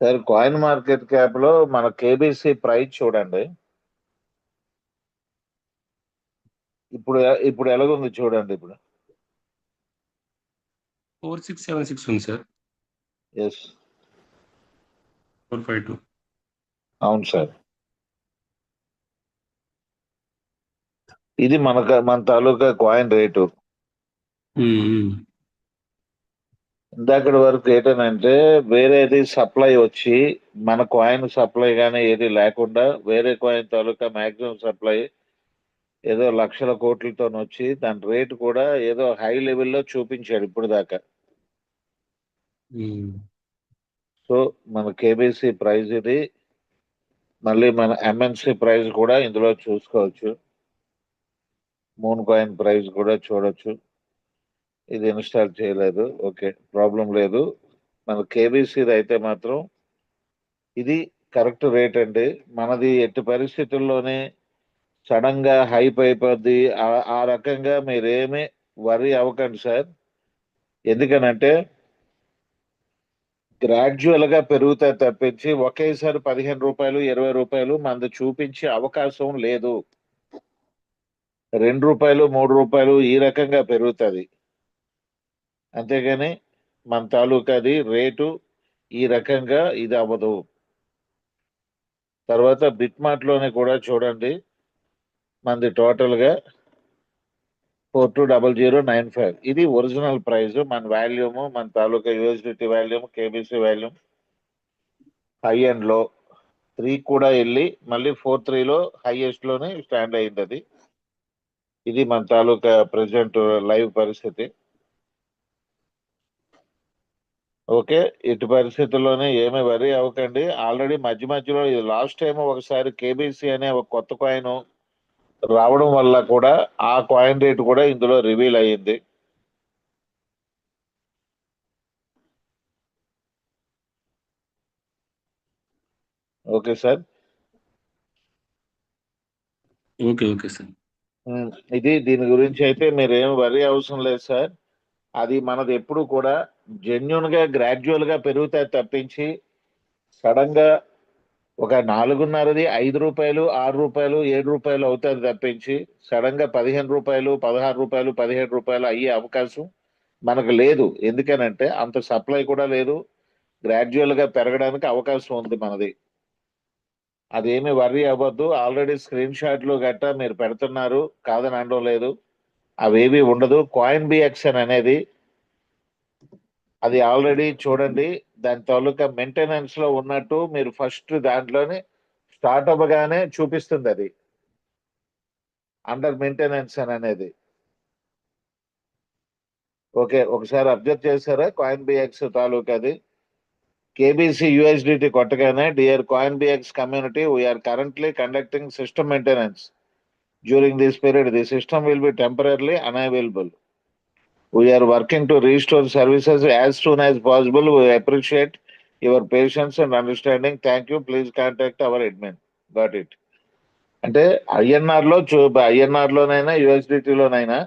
Sir coin market cap లో మన KBC price చూడండి. ఇప్పుడు ఇప్పుడు ఎలాగుంది చూడండి ఇప్పుడు. 4676 ఉంది సార్. ఎస్, 452. అవును సార్. ఇది మన తాలూకా కాయిన్ రేటు. ఇందాకటి వరకు ఏంటంటే వేరేది సప్లై వచ్చి మన కాయిన్ సప్లై కానీ ఏది లేకుండా వేరే కాయిన్ తాలూకా మాక్సిమం సప్లై ఏదో లక్షల కోట్లతో వచ్చి దాని రేటు కూడా ఏదో హై లెవెల్లో చూపించాడు ఇప్పుడు దాకా. సో మన కేబీసీ ప్రైస్ ఇది. మళ్ళీ మన ఎంఎన్సి ప్రైస్ కూడా ఇందులో చూసుకోవచ్చు. మూన్ కాయిన్ ప్రైస్ కూడా చూడొచ్చు. ఇది ఇన్స్టాల్ చేయలేదు, ఓకే, ప్రాబ్లం లేదు. మన కేబీసీది అయితే మాత్రం ఇది కరెక్ట్ రేట్ అండి. మనది ఎట్టి పరిస్థితుల్లోనే సడన్ గా హైప్ అయిపోద్ది ఆ రకంగా మీరేమీ వరి అవ్వకండి సార్. ఎందుకనంటే గ్రాడ్యువల్ గా పెరుగుతాయి తప్పించి ఒకేసారి 15 రూపాయలు 20 రూపాయలు మనది చూపించే అవకాశం లేదు. 2 రూపాయలు 3 రూపాయలు ఈ రకంగా పెరుగుతుంది. అంతేగాని మన తాలూకాది రేటు ఈ రకంగా ఇది అవ్వదు. తర్వాత బిట్ మార్ట్ లోనే కూడా చూడండి, మనది టోటల్ గా 420095. ఇది ఒరిజినల్ ప్రైస్. మన వాల్యూమ్, మన తాలూకా USDT volume, KBC volume high and low 3 కూడా వెళ్ళి మళ్ళీ 43లో హైయెస్ట్ లోనే స్టాండ్ అయింది అది. ఇది మన తాలూకా ప్రెసెంట్ లైవ్ పరిస్థితి. ఓకే, ఇటు పరిస్థితుల్లోనే ఏమీ వరి అవ్వకండి. ఆల్రెడీ మధ్య మధ్యలో ఇది లాస్ట్ టైం ఒకసారి కేబీసీ అనే ఒక కొత్త కాయిన్ రావడం వల్ల కూడా ఆ కాయిన్ రేట్ కూడా ఇందులో రివీల్ అయ్యింది. Okay sir. Okay okay sir. ఇది దీని గురించి అయితే మీరు ఏం వరి అవసరం లేదు సార్. అది మనది ఎప్పుడు కూడా జెన్యున్ గా గ్రాడ్యువల్ గా పెరుగుతాయి తప్పించి సడన్ గా ఒక 4.5ది 5 రూపాయలు 6 రూపాయలు 7 రూపాయలు అవుతుంది తప్పించి సడన్ గా 15 రూపాయలు 16 రూపాయలు 17 రూపాయలు అయ్యే అవకాశం మనకు లేదు. ఎందుకనంటే అంత సప్లై కూడా లేదు. గ్రాడ్యువల్ గా పెరగడానికి అవకాశం ఉంది మనది. అదేమి వర్రీ అవ్వద్దు. ఆల్రెడీ స్క్రీన్ షాట్లు గట్టా మీరు పెడుతున్నారు, కాదని అనడం లేదు. అవేవి ఉండదు. కాయిన్ బిఎక్స్ అనేది అది ఆల్రెడీ చూడండి, దాని తాలూకా మెయింటెనెన్స్ లో ఉన్నట్టు మీరు ఫస్ట్ దాంట్లోనే స్టార్ట్ అవ్వగానే చూపిస్తుంది అది అండర్ మెయింటెనెన్స్ అనేది. ఓకే, ఒకసారి అబ్జర్వ్ చేశారా కాయిన్ బిఎక్స్ తాలూకాది? కేబీసీ యూఎస్డిటీ కొట్టగానే dear coin BX community we are currently conducting system maintenance during this period. The system will be temporarily unavailable. We are working to restore services as soon as possible. We appreciate your patience and understanding. Thank you. Please contact our admin. Got it. అంటే INR లోనైనా యూఎస్డిటీలోనైనా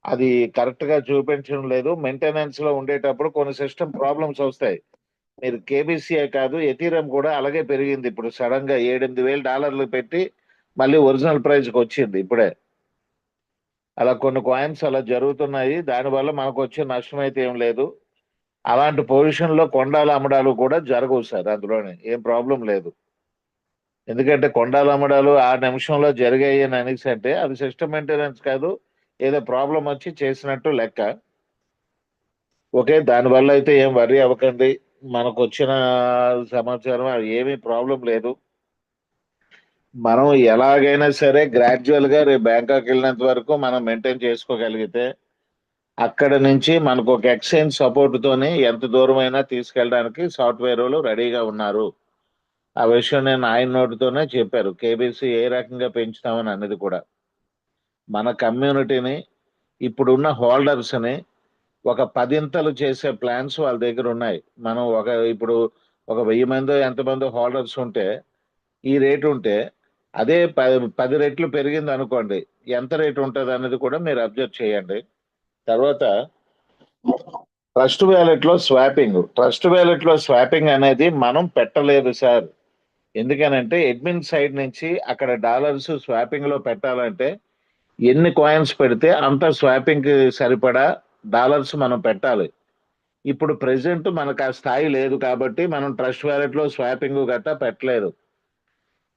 అది correct గా చూపించడం లేదు. Maintenance లో ఉండేటప్పుడు కొన్ని system problems వస్తాయి. మీరు కేబీసీఏ కాదు, ఎథీరియం కూడా అలాగే పెరిగింది. ఇప్పుడు సడన్ గా $8,000 పెట్టి మళ్ళీ ఒరిజినల్ ప్రైస్ కి వచ్చింది ఇప్పుడే. అలా కొన్ని కాయిన్స్ అలా జరుగుతున్నాయి. దానివల్ల మనకు వచ్చే నష్టం అయితే ఏం లేదు. అలాంటి పొజిషన్ లో కొండాలు అమ్మడాలు కూడా జరగవు సార్. అందులోనే ఏం ప్రాబ్లం లేదు. ఎందుకంటే కొండాలు అమ్మడాలు ఆ నిమిషంలో జరిగాయి అని అనేసి అంటే అది సిస్టమ్ మెయింటెనెన్స్ కాదు, ఏదో ప్రాబ్లం వచ్చి చేసినట్టు లెక్క. ఓకే, దానివల్ల అయితే ఏం వర్రీ అవ్వకండి. మనకు వచ్చిన సమాచారం ఏమీ ప్రాబ్లం లేదు. మనం ఎలాగైనా సరే గ్రాడ్యువల్ గా రేపు బ్యాంకాక్ వెళ్ళినంత వరకు మనం మెయింటైన్ చేసుకోగలిగితే అక్కడ నుంచి మనకు ఒక ఎక్స్చేంజ్ సపోర్ట్ తోని ఎంత దూరమైనా తీసుకెళ్ళడానికి సాఫ్ట్వేర్ వాళ్ళు రెడీగా ఉన్నారు. ఆ విషయం నేను ఆయన నోటితోనే చెప్పారు, కేబీసీ ఏ రకంగా పెంచుతామని అనేది కూడా. మన కమ్యూనిటీని ఇప్పుడున్న హోల్డర్స్ ని ఒక 10 చేసే ప్లాన్స్ వాళ్ళ దగ్గర ఉన్నాయి. మనం ఇప్పుడు ఒక 1000 మందో ఎంతమందో హోల్డర్స్ ఉంటే ఈ రేటు ఉంటే అదే 10 రెట్లు పెరిగింది అనుకోండి, ఎంత రేటు ఉంటుంది అనేది కూడా మీరు అబ్జర్వ్ చేయండి. తర్వాత ట్రస్ట్ వ్యాలెట్ లో స్వాపింగ్ అనేది మనం పెట్టలేదు సార్. ఎందుకనంటే అడ్మిన్ సైడ్ నుంచి అక్కడ డాలర్స్ స్వాపింగ్ లో పెట్టాలంటే ఎన్ని కాయిన్స్ పెడితే అంత స్వాపింగ్ కి సరిపడా డాలర్స్ మనం పెట్టాలి. ఇప్పుడు ప్రెసెంట్ మనకు ఆ స్థాయి లేదు కాబట్టి మనం ట్రస్ట్ వ్యాలెట్ లో స్వాపింగ్ గట్టా పెట్టలేదు.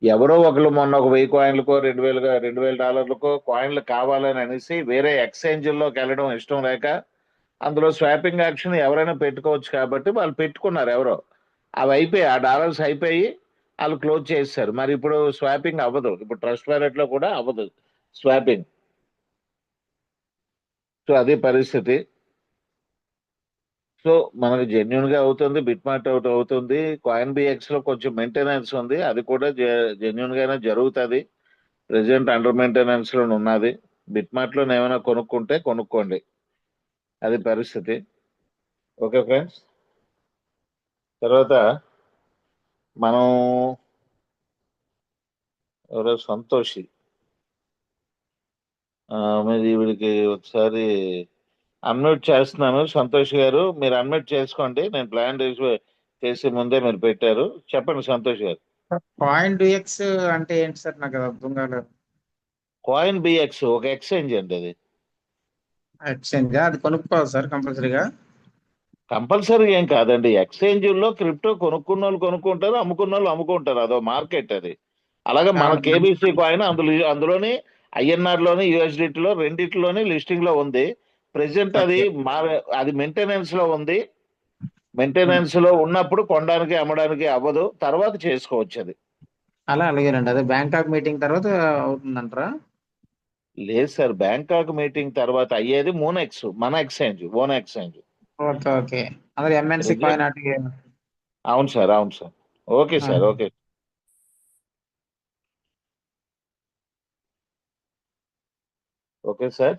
ఎవరో ఒకరు మొన్న ఒక 1000 కాయిన్లకో $2000 కాయిన్లు కావాలని అనేసి వేరే ఎక్స్చేంజ్ల్లోకి వెళ్ళడం ఇష్టం లేక అందులో స్వాపింగ్ యాక్షన్ ఎవరైనా పెట్టుకోవచ్చు కాబట్టి వాళ్ళు పెట్టుకున్నారు ఎవరో. అవి అయిపోయి ఆ డాలర్స్ అయిపోయి వాళ్ళు క్లోజ్ చేశారు. మరి ఇప్పుడు స్వాపింగ్ అవ్వదు. ఇప్పుడు ట్రస్ట్ వ్యాలెట్ లో కూడా అవ్వదు స్వాపింగ్. సో అదే పరిస్థితి. సో మనకు జెన్యున్ గా అవుతుంది, బిట్ మార్ట్ అవుట్ అవుతుంది. కాయిన్ బిఎక్స్ లో కొంచెం మెయింటెనెన్స్ ఉంది, అది కూడా జెన్యున్ గానే జరుగుతుంది. ప్రెసెంట్ అండర్ మెయింటెనెన్స్ లో ఉన్నది. బిట్ మార్ట్ లో ఏమైనా కొనుక్కుంటే కొనుక్కోండి, అది పరిస్థితి. Okay friends. తర్వాత మనం ఎవరో సంతోషి మరి వీడికి ఒకసారి అన్మ్యూట్ చేస్తున్నాను. సంతోష్ గారు మీరు అన్మ్యూట్ చేసుకోండి. నేను ప్లాన్ చేసి ముందే మీరు పెట్టారు. చెప్పండి సంతోష్ గారు. పాయింట్ డిఎక్స్ అంటే ఏంటి సార్? నాకు అది అర్థం కాలేదు. కాయిన్ బిఎక్స్ ఒక ఎక్స్చేంజ్ అండి. అది ఎక్స్చేంజ్ అది కొనుక్కోవాలి సార్ కంపల్సరీగా? కంపల్సరీ ఏం కాదండి. ఎక్స్చేంజ్లో క్రిప్టో కొనుక్కున్న వాళ్ళు కొనుక్కుంటారు, అమ్ముకున్న వాళ్ళు అమ్ముకుంటారు. అదో మార్కెట్ అది. అలాగే మన కేబీసీ కాయిన్ అందులోని ఐఎన్ఆర్ లోని యూఎస్డిటీలో రెండిట్లోని లిస్టింగ్ లో ఉంది. ప్రెసెంట్ అది అది మెయింటెనెన్స్ లో ఉంది. మెయింటెనెన్స్ లో ఉన్నప్పుడు కొనడానికి అమ్మడానికి అవ్వదు, తర్వాత చేసుకోవచ్చు అది. అలాగేనండి. అదే బ్యాంకాక్ మీటింగ్ తర్వాత అవుతుందంటారా? లేదు సార్, బ్యాంకాక్ మీటింగ్ తర్వాత అయ్యేది మోనెక్స్, మన exchange, own exchange. Okay okay. అదే ఎంఎన్సి కాయిన్ అటు. అవును సార్, అవును sir. Okay sir, okay. Okay sir.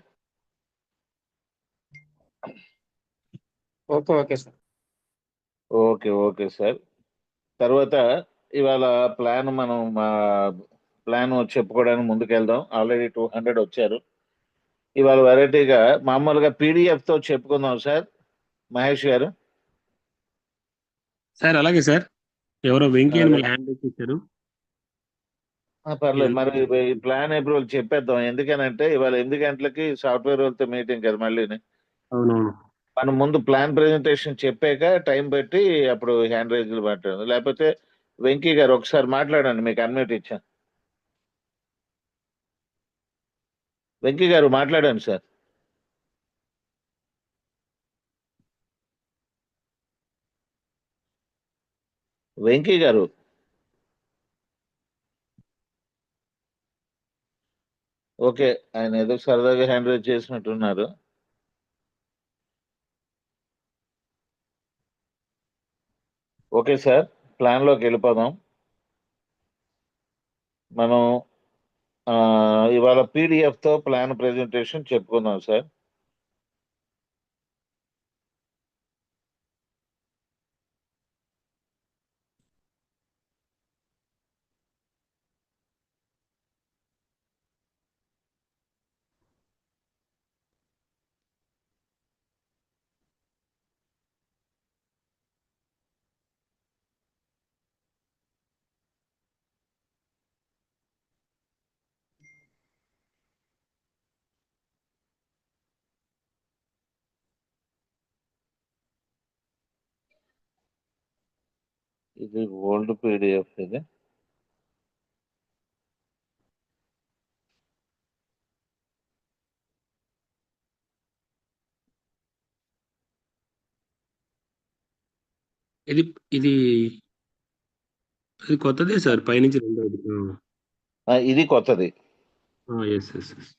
Okay okay sir. Okay okay sir. తర్వాత ఇవాళ ప్లాన్ మనం ప్లాన్ చెప్పుకోవడానికి ముందుకెళ్దాం. ఆల్రెడీ 200 వచ్చారు. ఇవాళ వెరైటీగా మామూలుగా పీడిఎఫ్ తో చెప్పుకుందాం సార్. మహేష్ గారు. సార్ అలాగే సార్. ఎవరో వెంకీ అని మళ్ళీ హ్యాండ్ ఇచ్చారు. పర్లేదు, మరి ఈ ప్లాన్ అప్రూవల్ చెప్పేద్దాం. ఎందుకనంటే ఇవాళ 8 గంటలకి సాఫ్ట్వేర్ వాళ్ళతో మీటింగ్ కదా మళ్ళీ. అవునవును. మనం ముందు ప్లాన్ ప్రెజెంటేషన్ చెప్పాక టైం పెట్టి అప్పుడు హ్యాండ్ రైజ్లు మాట్లాడదు. లేకపోతే వెంకీ గారు ఒకసారి మాట్లాడండి, మీకు అన్మ్యూట్ ఇచ్చాను. వెంకీ గారు మాట్లాడండి సార్. వెంకీ గారు. ఓకే, ఆయన ఏదో సరదాగా హ్యాండ్ రైజ్ చేసినట్టున్నారు. ఓకే సార్, ప్లాన్ లోకి వెళ్ళిపోదాం. మనం ఇవాళ పీడిఎఫ్ తో ప్లాన్ ప్రెజెంటేషన్ చెప్పుకుందాం సార్. ఇది ఓల్డ్ పీడిఎఫ్ ఇది. ఇది ఇది ఇది కొత్తదే సార్, పైనుంచి రెండోది. ఇది కొత్తది. Yes yes yes.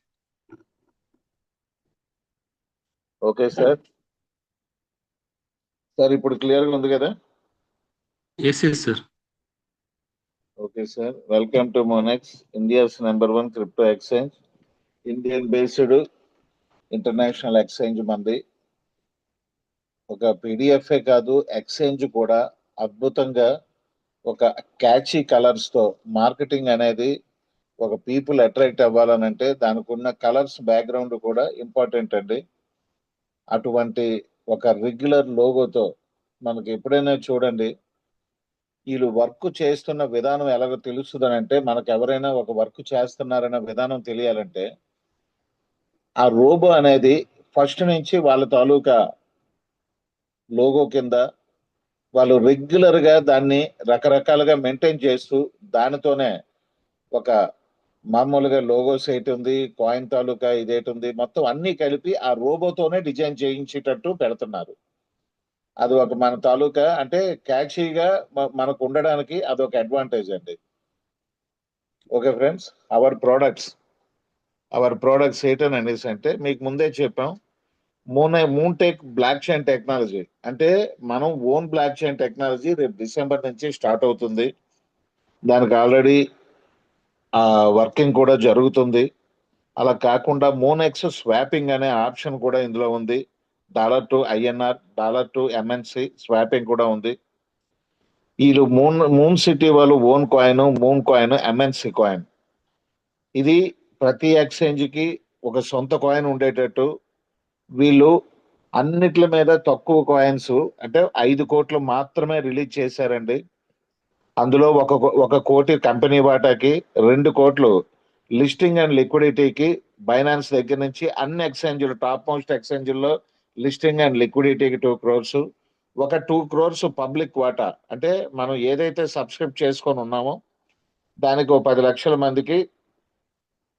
Okay sir. Sir ఇప్పుడు క్లియర్గా ఉంది కదా? Yes yes sir. Okay sir. Welcome to Monex, India's #1 crypto exchange. Indian based international exchange మంది. ఒక పీడిఎఫ్ఏ కాదు, ఎక్స్చేంజ్ కూడా అద్భుతంగా ఒక క్యాచీ కలర్స్ తో మార్కెటింగ్ అనేది, ఒక పీపుల్ అట్రాక్ట్ అవ్వాలనంటే దానికి ఉన్న కలర్స్ బ్యాక్గ్రౌండ్ కూడా ఇంపార్టెంట్ అండి. అటువంటి ఒక రెగ్యులర్ లోగోతో మనకి ఎప్పుడైనా చూడండి, వీళ్ళు వర్క్ చేస్తున్న విధానం ఎలాగో తెలుస్తుందని అంటే, మనకు ఎవరైనా ఒక వర్క్ చేస్తున్నారనే విధానం తెలియాలంటే ఆ రోబో అనేది ఫస్ట్ నుంచి వాళ్ళ తాలూకా లోగో కింద వాళ్ళు రెగ్యులర్ గా దాన్ని రకరకాలుగా మెయింటైన్ చేస్తూ దానితోనే ఒక మామూలుగా లోగోస్ ఏటి ఉంది, కాయిన్ తాలూకా ఇదేటి ఉంది, మొత్తం అన్ని కలిపి ఆ రోబోతోనే డిజైన్ చేయించేటట్టు పెడుతున్నారు. అది ఒక మన తాలూకా అంటే క్యాచీగా మనకు ఉండడానికి అదొక అడ్వాంటేజ్ అండి. ఓకే ఫ్రెండ్స్, అవర్ ప్రోడక్ట్స్ ఏంటని అనేసి అంటే మీకు ముందే చెప్పాం, మూన్టెక్ బ్లాక్ చైన్ టెక్నాలజీ అంటే మనం ఓన్ బ్లాక్ చైన్ టెక్నాలజీ రేపు డిసెంబర్ నుంచి స్టార్ట్ అవుతుంది. దానికి ఆల్రెడీ వర్కింగ్ కూడా జరుగుతుంది. అలా కాకుండా మోనెక్స్ స్వాపింగ్ అనే ఆప్షన్ కూడా ఇందులో ఉంది. Dollar to INR, dollar to MNC swapping కూడా ఉంది. వీళ్ళు మూన్ సిటీ వాళ్ళు ఓన్ కాయిన్ ఎంఎన్సి కాయిన్, ఇది ప్రతి ఎక్స్చేంజ్ కి ఒక సొంత కాయిన్ ఉండేటట్టు వీళ్ళు అన్నిట్ల మీద తక్కువ కాయిన్స్ అంటే 5 కోట్లు మాత్రమే రిలీజ్ చేశారండి. అందులో 1 కోటి కంపెనీ వాటాకి, 2 కోట్లు లిస్టింగ్ అండ్ లిక్విడిటీకి బైనాన్స్ దగ్గర నుంచి అన్ని ఎక్స్చేంజ్లు టాప్ మోస్ట్ ఎక్స్చేంజ్ల్లో లిస్టింగ్ అండ్ లిక్విడిటీకి 2 crores, ఒక 2 crores పబ్లిక్ వాటా అంటే మనం ఏదైతే సబ్స్క్రైబ్ చేసుకొని ఉన్నామో దానికి 10 లక్షల మందికి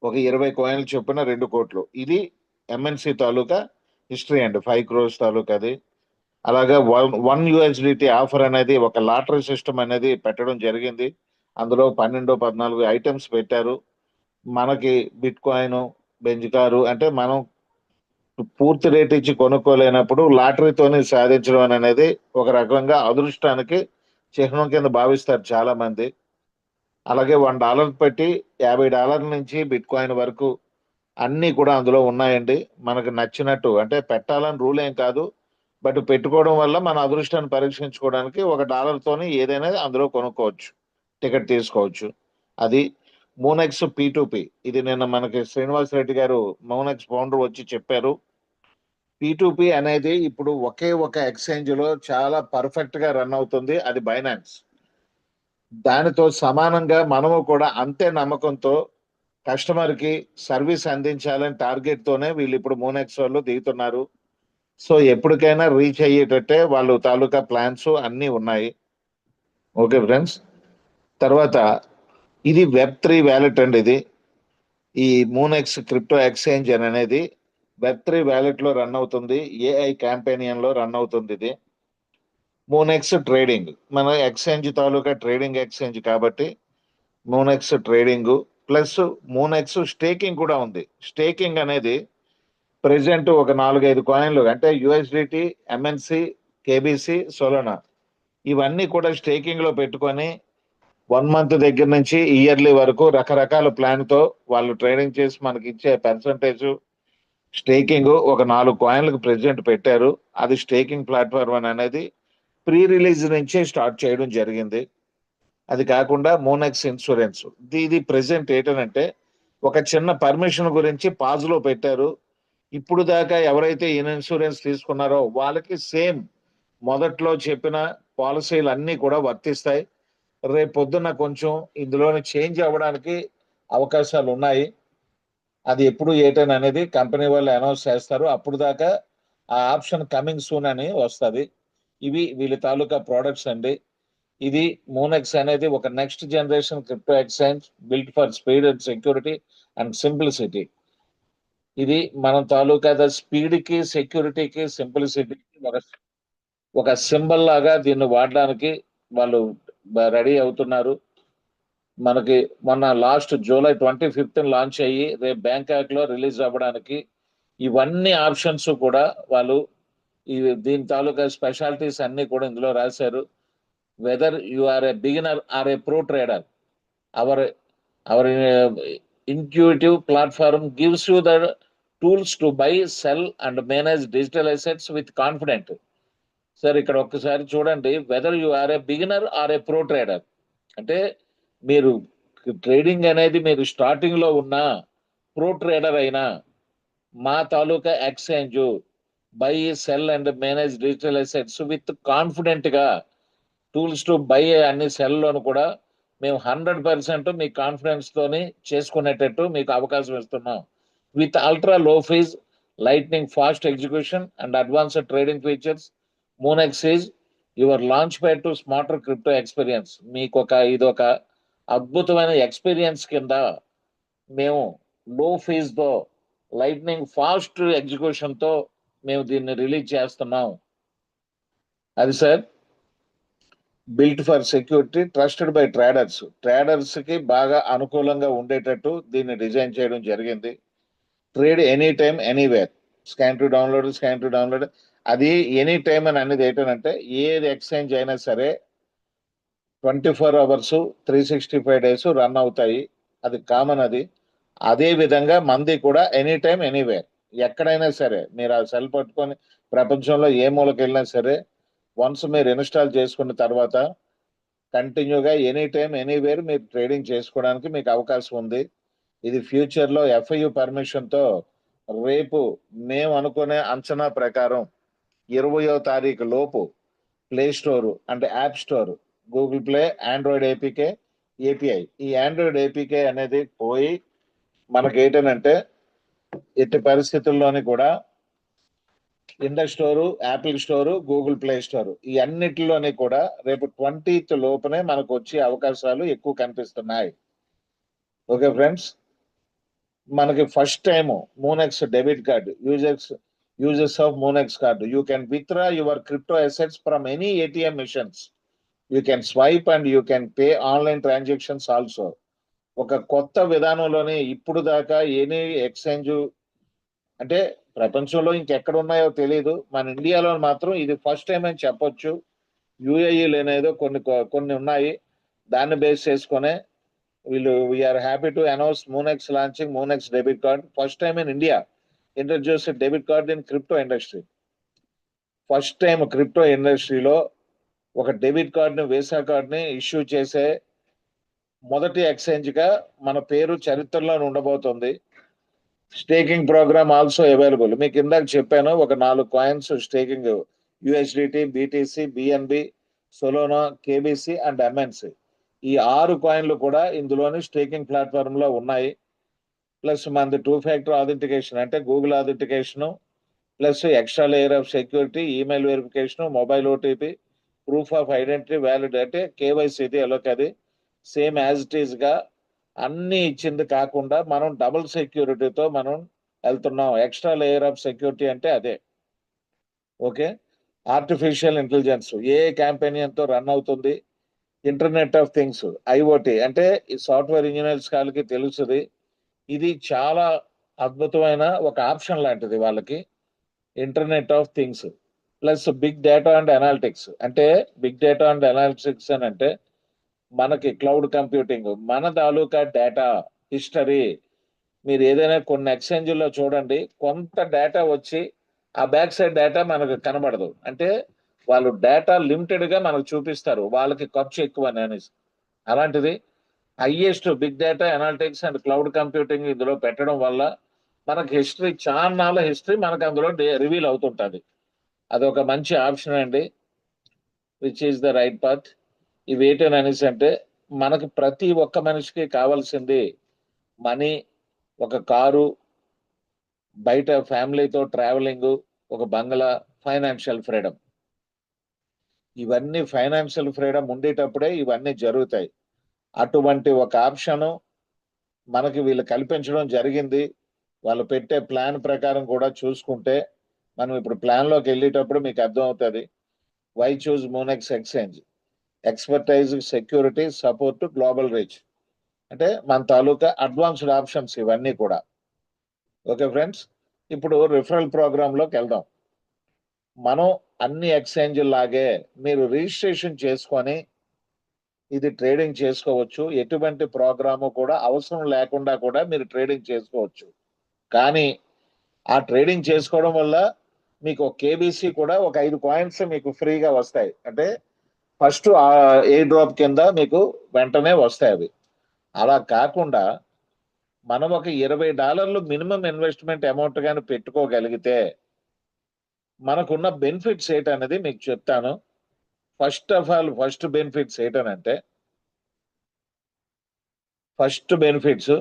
ఒక 20 కాయిన్లు చొప్పున 2 కోట్లు. ఇది ఎంఎన్సి తాలూకా హిస్టరీ అండి. 5 crores తాలూకా అది. అలాగే $1 ఆఫర్ అనేది ఒక లాటరీ సిస్టమ్ అనేది పెట్టడం జరిగింది. అందులో 12-14 ఐటమ్స్ పెట్టారు. మనకి బిట్ కాయిన్, బెంజ్ కారు అంటే మనం పూర్తి రేట్ ఇచ్చి కొనుక్కోలేనప్పుడు లాటరీతోనే సాధించడం అనేది ఒక రకంగా అదృష్టానికి చిహ్నం కింద భావిస్తారు చాలా మంది. అలాగే $1 పెట్టి $50 నుంచి బిట్ కాయిన్ వరకు అన్నీ కూడా అందులో ఉన్నాయండి. మనకు నచ్చినట్టు అంటే పెట్టాలని రూల్ ఏం కాదు, బట్ పెట్టుకోవడం వల్ల మన అదృష్టాన్ని పరీక్షించుకోవడానికి $1తోని ఏదైనా అందులో కొనుక్కోవచ్చు, టికెట్ తీసుకోవచ్చు. అది మోనెక్స్ P2P. ఇది నిన్న మనకి శ్రీనివాస్ రెడ్డి గారు మోనెక్స్ ఫౌండర్ వచ్చి చెప్పారు. P2P అనేది ఇప్పుడు ఒకే ఒక ఎక్స్చేంజ్ లో చాలా పర్ఫెక్ట్ గా రన్ అవుతుంది, అది బైనాన్స్. దానితో సమానంగా మనము కూడా అంతే నమ్మకంతో కస్టమర్ కి సర్వీస్ అందించాలని టార్గెట్ తోనే వీళ్ళు ఇప్పుడు మోనెక్స్ వాళ్ళు దిగుతున్నారు. సో ఎప్పటికైనా రీచ్ అయ్యేటట్టే వాళ్ళు తాలూకా ప్లాన్స్ అన్నీ ఉన్నాయి. ఓకే ఫ్రెండ్స్, తర్వాత ఇది Web3 వ్యాలెట్ అండి. ఇది ఈ మోనెక్స్ క్రిప్టో ఎక్స్చేంజ్ అనేది Web3 వ్యాలెట్ లో రన్ అవుతుంది, AI క్యాంపెయిన్ లో రన్ అవుతుంది. ఇది మోనెక్స్ ట్రేడింగ్ మన ఎక్స్చేంజ్ తాలూకా ట్రేడింగ్ ఎక్స్చేంజ్ కాబట్టి Monex trading plus Monex staking కూడా ఉంది. స్టేకింగ్ అనేది ప్రెసెంట్ ఒక 4-5 కాయిన్లు అంటే USDT, MNC, KBC, సోలనా ఇవన్నీ కూడా స్టేకింగ్ లో పెట్టుకొని 1 month దగ్గర నుంచి ఇయర్లీ వరకు రకరకాల ప్లాన్ తో వాళ్ళు ట్రేడింగ్ చేసి మనకి ఇచ్చే పర్సంటేజ్ స్టేకింగ్ ఒక 4 కాయిన్లకు ప్రెసెంట్ పెట్టారు. అది స్టేకింగ్ ప్లాట్ఫామ్ అనేది ప్రీ రిలీజ్ నుంచే స్టార్ట్ చేయడం జరిగింది. అది కాకుండా మోనెక్స్ ఇన్సూరెన్స్, ఇది ప్రెసెంట్ ఏంటంటే ఒక చిన్న పర్మిషన్ గురించి పాజ్ లో పెట్టారు. ఇప్పుడు దాకా ఎవరైతే ఇన్సూరెన్స్ తీసుకున్నారో వాళ్ళకి సేమ్ మొదట్లో చెప్పిన పాలసీలు అన్నీ కూడా వర్తిస్తాయి. రేపు పొద్దున్న కొంచెం ఇందులోని చేంజ్ అవ్వడానికి అవకాశాలు ఉన్నాయి. అది ఎప్పుడు ఏటని అనేది కంపెనీ వాళ్ళు అనౌన్స్ చేస్తారు. అప్పుడు దాకా ఆ ఆప్షన్ కమింగ్ సూన్ అని వస్తుంది. ఇవి వీళ్ళ తాలూకా ప్రోడక్ట్స్ అండి. ఇది మోనెక్స్ అనేది ఒక next generation crypto exchange built for speed and security and simplicity. ఇది మనం తాలూకా స్పీడ్ కి, సెక్యూరిటీకి, సింప్లిసిటీకి ఒక సింబల్ లాగా దీన్ని వాడడానికి వాళ్ళు రెడీ అవుతున్నారు. మనకి మొన్న లాస్ట్ July 25th లాంచ్ అయ్యి రేపు బ్యాంకాక్ లో రిలీజ్ అవ్వడానికి ఇవన్నీ ఆప్షన్స్ కూడా వాళ్ళు దీని తాలూకా స్పెషాలిటీస్ అన్ని కూడా ఇందులో రాశారు. Whether you are a beginner or a pro trader, our intuitive platform gives you the tools to buy, sell and manage digital assets with confidence. Sir ఇక్కడ ఒక్కసారి చూడండి, whether you are a beginner or a pro trader అంటే మీరు trading అనేది మీరు starting లో ఉన్న pro trader అయినా మా తాలూకా exchange buy, sell and manage digital assets with confident గా టూల్స్ టు బై అన్ని సెల్లోను కూడా మేము 100% మీ కాన్ఫిడెన్స్ తోని చేసుకునేటట్టు మీకు అవకాశం ఇస్తున్నాం. With ultra low fees, lightning fast execution and advanced trading features, Moonex is your launch pad to smarter crypto experience. మీకు ఇదొక అద్భుతమైన ఎక్స్పీరియన్స్ కింద మేము లో ఫీజ్తో లైట్నింగ్ ఫాస్ట్ ఎగ్జిక్యూషన్తో మేము దీన్ని రిలీజ్ చేస్తున్నాం. అది sir built for security, trusted by traders. Traders కి బాగా అనుకూలంగా ఉండేటట్టు దీన్ని డిజైన్ చేయడం జరిగింది. Trade any time anywhere, scan to download. అది ఎనీ టైమ్ అని అనేది ఏంటంటే ఏది ఎక్స్చేంజ్ అయినా సరే 24 hours 365 days రన్ అవుతాయి. అది కామన్. అదే విధంగా మంది కూడా ఎనీ టైమ్ ఎనీవేర్, ఎక్కడైనా సరే మీరు ఆ సెల్ పట్టుకొని ప్రపంచంలో ఏ మూలకి వెళ్ళినా సరే వన్స్ మీరు ఇన్స్టాల్ చేసుకున్న తర్వాత కంటిన్యూగా ఎనీ టైమ్ ఎనీవేర్ మీరు ట్రేడింగ్ చేసుకోవడానికి మీకు అవకాశం ఉంది. ఇది ఫ్యూచర్లో FIU పర్మిషన్తో రేపు మేము అనుకునే అంచనా ప్రకారం 20వ తారీఖు లోపు ప్లే స్టోర్ అంటే app store, Google play, Android API, ఈ ఆండ్రాయిడ్ APK అనేది పోయి మనకి ఏంటంటే ఎట్టి పరిస్థితుల్లోని కూడా index store, Apple store, Google play store ఈ అన్నిటిలోని కూడా రేపు 20th లోపునే మనకు వచ్చే అవకాశాలు ఎక్కువ కనిపిస్తున్నాయి. ఓకే ఫ్రెండ్స్, మనకి first time Moonex debit card users of Moonex card you can withdraw your crypto assets from any ATM machines. You can swipe and you can pay online transactions also. ఒక కొత్త విధానంలోనే ఇప్పుడు దాకా any exchange అంటే ప్రపంచంలో ఇంకెక్కడ ఉన్నాయో తెలియదు, మన ఇండియాలో మాత్రం ఇది ఫస్ట్ టైం అని చెప్పొచ్చు. UAE లేనేదో కొన్ని ఉన్నాయి. దాన్ని బేస్ చేసుకునే we are happy to announce Moonex launching Moonex debit card. First time in India introduce debit card in crypto industry. First time crypto ఇండస్ట్రీలో ఒక డెబిట్ కార్డ్ని, వీసా కార్డ్ని ఇష్యూ చేసే మొదటి ఎక్స్చేంజ్ గా మన పేరు చరిత్రలో ఉండబోతుంది. Staking program also available. మీకు ఇందాక చెప్పాను ఒక 4 coins staking, USDT, BTC, BNB, Solana, KBC and MNC. ఈ 6 కాయిన్లు కూడా ఇందులోని స్టేకింగ్ ప్లాట్ఫామ్ లో ఉన్నాయి. ప్లస్ మనది 2-factor ఆథెంటికేషన్ అంటే Google authentication, plus extra layer of security, email verification, mobile OTP, proof of identity, valid అంటే KYC అది సేమ్ యాజ్ ఇట్ ఈస్ గా అన్ని ఇచ్చింది కాకుండా మనం డబుల్ సెక్యూరిటీతో మనం వెళ్తున్నాం. ఎక్స్ట్రా లేయర్ ఆఫ్ సెక్యూరిటీ అంటే అదే. ఓకే, ఆర్టిఫిషియల్ ఇంటెలిజెన్స్ ఏ క్యాంపెయిన్తో రన్ అవుతుంది. ఇంటర్నెట్ ఆఫ్ థింగ్స్, IoT అంటే ఈ సాఫ్ట్వేర్ ఇంజనీర్స్ వాళ్ళకి తెలుస్తుంది. ఇది చాలా అద్భుతమైన ఒక ఆప్షన్ లాంటిది వాళ్ళకి. Internet of things plus big data and analytics అంటే బిగ్ డేటా అండ్ అనాలిటిక్స్ అని అంటే మనకి క్లౌడ్ కంప్యూటింగ్, మన తాలూకా డేటా హిస్టరీ. మీరు ఏదైనా కొన్ని ఎక్స్చేంజ్లో చూడండి, కొంత డేటా వచ్చి ఆ బ్యాక్ సైడ్ డేటా మనకు కనబడదు. అంటే వాళ్ళు డేటా లిమిటెడ్ గా మనకు చూపిస్తారు, వాళ్ళకి ఖర్చు ఎక్కువ అనేసి. అలాంటిది highest big data analytics and cloud computing ఇందులో పెట్టడం వల్ల మనకు హిస్టరీ, చాలా హిస్టరీ మనకు అందులో రివీల్ అవుతుంటుంది. అదొక మంచి ఆప్షన్ అండి, which is the right path. ఇవేటని అనేసి అంటే మనకు ప్రతి ఒక్క మనిషికి కావాల్సింది మనీ, ఒక కారు, బయట ఫ్యామిలీతో ట్రావెలింగ్, ఒక బంగ్లా, ఫైనాన్షియల్ ఫ్రీడమ్. ఇవన్నీ ఫైనాన్షియల్ ఫ్రీడమ్ ఉండేటప్పుడే ఇవన్నీ జరుగుతాయి. అటువంటి ఒక ఆప్షన్ మనకి వీళ్ళు కల్పించడం జరిగింది. వాళ్ళు పెట్టే ప్లాన్ ప్రకారం కూడా చూసుకుంటే మనం ఇప్పుడు ప్లాన్లోకి వెళ్ళేటప్పుడు మీకు అర్థమవుతుంది. Why choose Moonex exchange, expertise, security, support, global reach అంటే మన తాలూకా అడ్వాన్స్డ్ ఆప్షన్స్ ఇవన్నీ కూడా. ఓకే ఫ్రెండ్స్, ఇప్పుడు రిఫరల్ ప్రోగ్రాంలోకి వెళ్దాం. మనం అన్ని ఎక్స్చేంజ్ లాగే మీరు రిజిస్ట్రేషన్ చేసుకొని ఇది ట్రేడింగ్ చేసుకోవచ్చు. ఎటువంటి ప్రోగ్రాము కూడా అవసరం లేకుండా కూడా మీరు ట్రేడింగ్ చేసుకోవచ్చు. కానీ ఆ ట్రేడింగ్ చేసుకోవడం వల్ల మీకు KBC కూడా ఒక 5 కాయిన్స్ మీకు ఫ్రీగా వస్తాయి. అంటే ఫస్ట్ ఆ ఎయిర్ డ్రాప్ కింద మీకు వెంటనే వస్తాయి అవి. అలా కాకుండా మనం ఒక $20 మినిమం ఇన్వెస్ట్మెంట్ అమౌంట్ కానీ పెట్టుకోగలిగితే మనకున్న బెనిఫిట్స్ ఏంటనేది మీకు చెప్తాను. First of all first benefits ఏంటనంటే, ఫస్ట్ బెనిఫిట్స్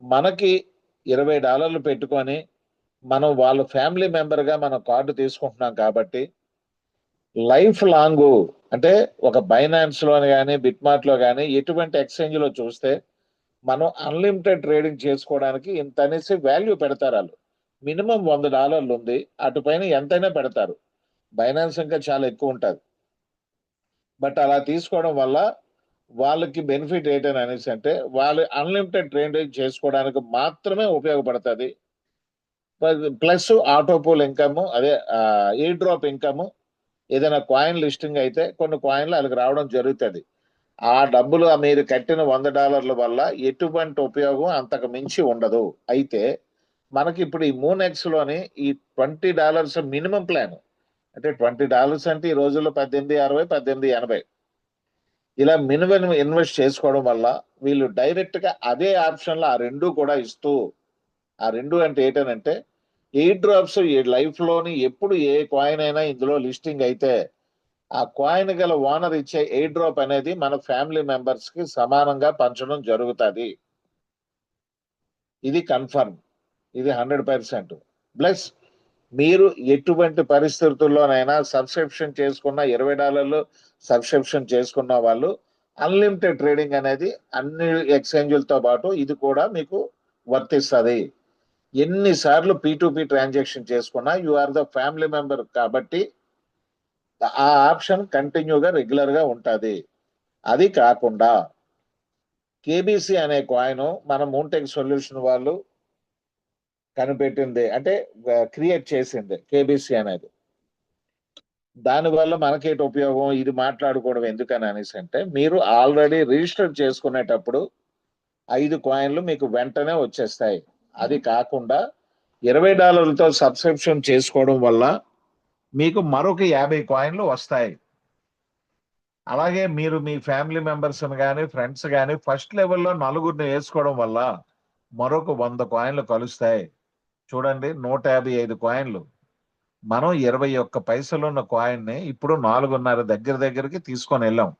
మనకి $20 పెట్టుకొని మనం వాళ్ళ ఫ్యామిలీ మెంబర్గా మనం కార్డు తీసుకుంటున్నాం కాబట్టి లైఫ్ లాంగ్, అంటే ఒక బైనాన్స్ లోని కానీ బిట్మార్ట్లో కానీ ఎటువంటి ఎక్స్చేంజ్ లో చూస్తే మనం అన్లిమిటెడ్ ట్రేడింగ్ చేసుకోవడానికి ఇంత అనేసి వాల్యూ పెడతారు వాళ్ళు. మినిమం $100 ఉంది, అటుపైన ఎంతైనా పెడతారు. బైనాన్స్ ఇంకా చాలా ఎక్కువ ఉంటుంది. బట్ అలా తీసుకోవడం వల్ల వాళ్ళకి బెనిఫిట్ ఏంటని అనేసి అంటే వాళ్ళు అన్లిమిటెడ్ ట్రేడింగ్ చేసుకోవడానికి మాత్రమే ఉపయోగపడుతుంది. ప్లస్ ఆటోపోల్ ఇన్కమ్, అదే ఎయిర్ డ్రాప్ ఇన్కమ్. ఏదైనా కాయిన్ లిస్టింగ్ అయితే కొన్ని కాయిన్లు వాళ్ళకి రావడం జరుగుతుంది. ఆ డబ్బులు మీరు కట్టిన $100 వల్ల ఎటువంటి ఉపయోగం అంతకు మించి ఉండదు. అయితే మనకి ఇప్పుడు ఈ మూనెక్స్ లోని ఈ $20 మినిమం ప్లాన్, అంటే $20 అంటే ఈ రోజుల్లో 1860, 1880 ఇలా మినిమం ఇన్వెస్ట్ చేసుకోవడం వల్ల వీళ్ళు డైరెక్ట్ గా అదే ఆప్షన్ లో ఆ రెండు కూడా ఇస్తూ, ఆ రెండు అంటే ఏంటనంటే ఎయిర్ డ్రాప్స్ ఈ లైఫ్ లోని ఎప్పుడు ఏ కాయిన్ అయినా ఇందులో లిస్టింగ్ అయితే ఆ కాయిన్ గల ఓనర్ ఇచ్చే ఎయిర్ డ్రాప్ అనేది మన ఫ్యామిలీ మెంబర్స్ కి సమానంగా పంచడం జరుగుతుంది. ఇది కన్ఫర్మ్, ఇది 100%. ప్లస్ మీరు ఎటువంటి పరిస్థితుల్లోనైనా సబ్స్క్రిప్షన్ చేసుకున్న $20 సబ్స్క్రిప్షన్ చేసుకున్న వాళ్ళు అన్లిమిటెడ్ ట్రేడింగ్ అనేది అన్ని ఎక్స్చేంజ్లతో పాటు ఇది కూడా మీకు వర్తిస్తుంది. ఎన్నిసార్లు P2P ట్రాన్సాక్షన్ చేసుకున్నా you are the family member కాబట్టి ఆ ఆప్షన్ కంటిన్యూగా రెగ్యులర్ గా ఉంటుంది. అది కాకుండా కేబీసీ అనే కాయిన్ మన మూన్టెక్ సొల్యూషన్ వాళ్ళు కనిపెట్టింది, అంటే క్రియేట్ చేసింది కేబీసీ అనేది. దానివల్ల మనకేటి ఉపయోగం, ఇది మాట్లాడుకోవడం ఎందుకని అనేసి అంటే మీరు ఆల్రెడీ రిజిస్టర్ చేసుకునేటప్పుడు 5 కాయిన్లు మీకు వెంటనే వచ్చేస్తాయి. అది కాకుండా $20తో సబ్స్క్రిప్షన్ చేసుకోవడం వల్ల మీకు మరొక 50 కాయిన్లు వస్తాయి. అలాగే మీరు మీ ఫ్యామిలీ మెంబర్స్ కానీ ఫ్రెండ్స్ కానీ ఫస్ట్ లెవెల్లో 4 వేసుకోవడం వల్ల మరొక 100 కాయిన్లు కలుస్తాయి. చూడండి, 155 కాయిన్లు. మనం 21 పైసలు ఉన్న కాయిన్ ని ఇప్పుడు 4.5 దగ్గరికి తీసుకొని వెళ్ళాం.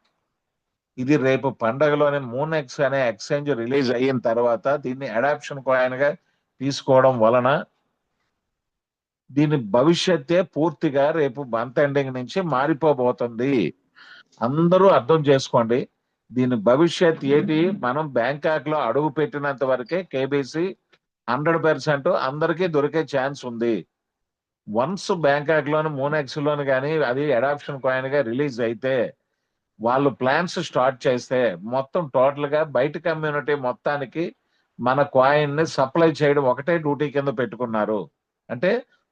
ఇది రేపు పండగలోనే మూనెక్స్ అనే ఎక్స్చేంజ్ రిలీజ్ అయిన తర్వాత దీన్ని అడాప్షన్ కాయిన్ గా తీసుకోవడం వలన దీని భవిష్యత్తే పూర్తిగా రేపు మంత్ ఎండింగ్ నుంచి మారిపోబోతుంది. అందరూ అర్థం చేసుకోండి. దీని భవిష్యత్ ఏంటి, మనం బ్యాంకాక్ లో అడుగు పెట్టినంత వరకే కేబీసీ 100% అందరికీ దొరికే ఛాన్స్ ఉంది. వన్స్ బ్యాంకాక్ లోని మూనెక్స్ లోని కానీ అది అడాప్షన్ కాయిన్ గా రిలీజ్ అయితే వాళ్ళు ప్లాన్స్ స్టార్ట్ చేస్తే మొత్తం టోటల్ గా బయట కమ్యూనిటీ మొత్తానికి మన కాయిన్ ని సప్లై చేయడం ఒకటే డ్యూటీ కింద పెట్టుకున్నారు. అంటే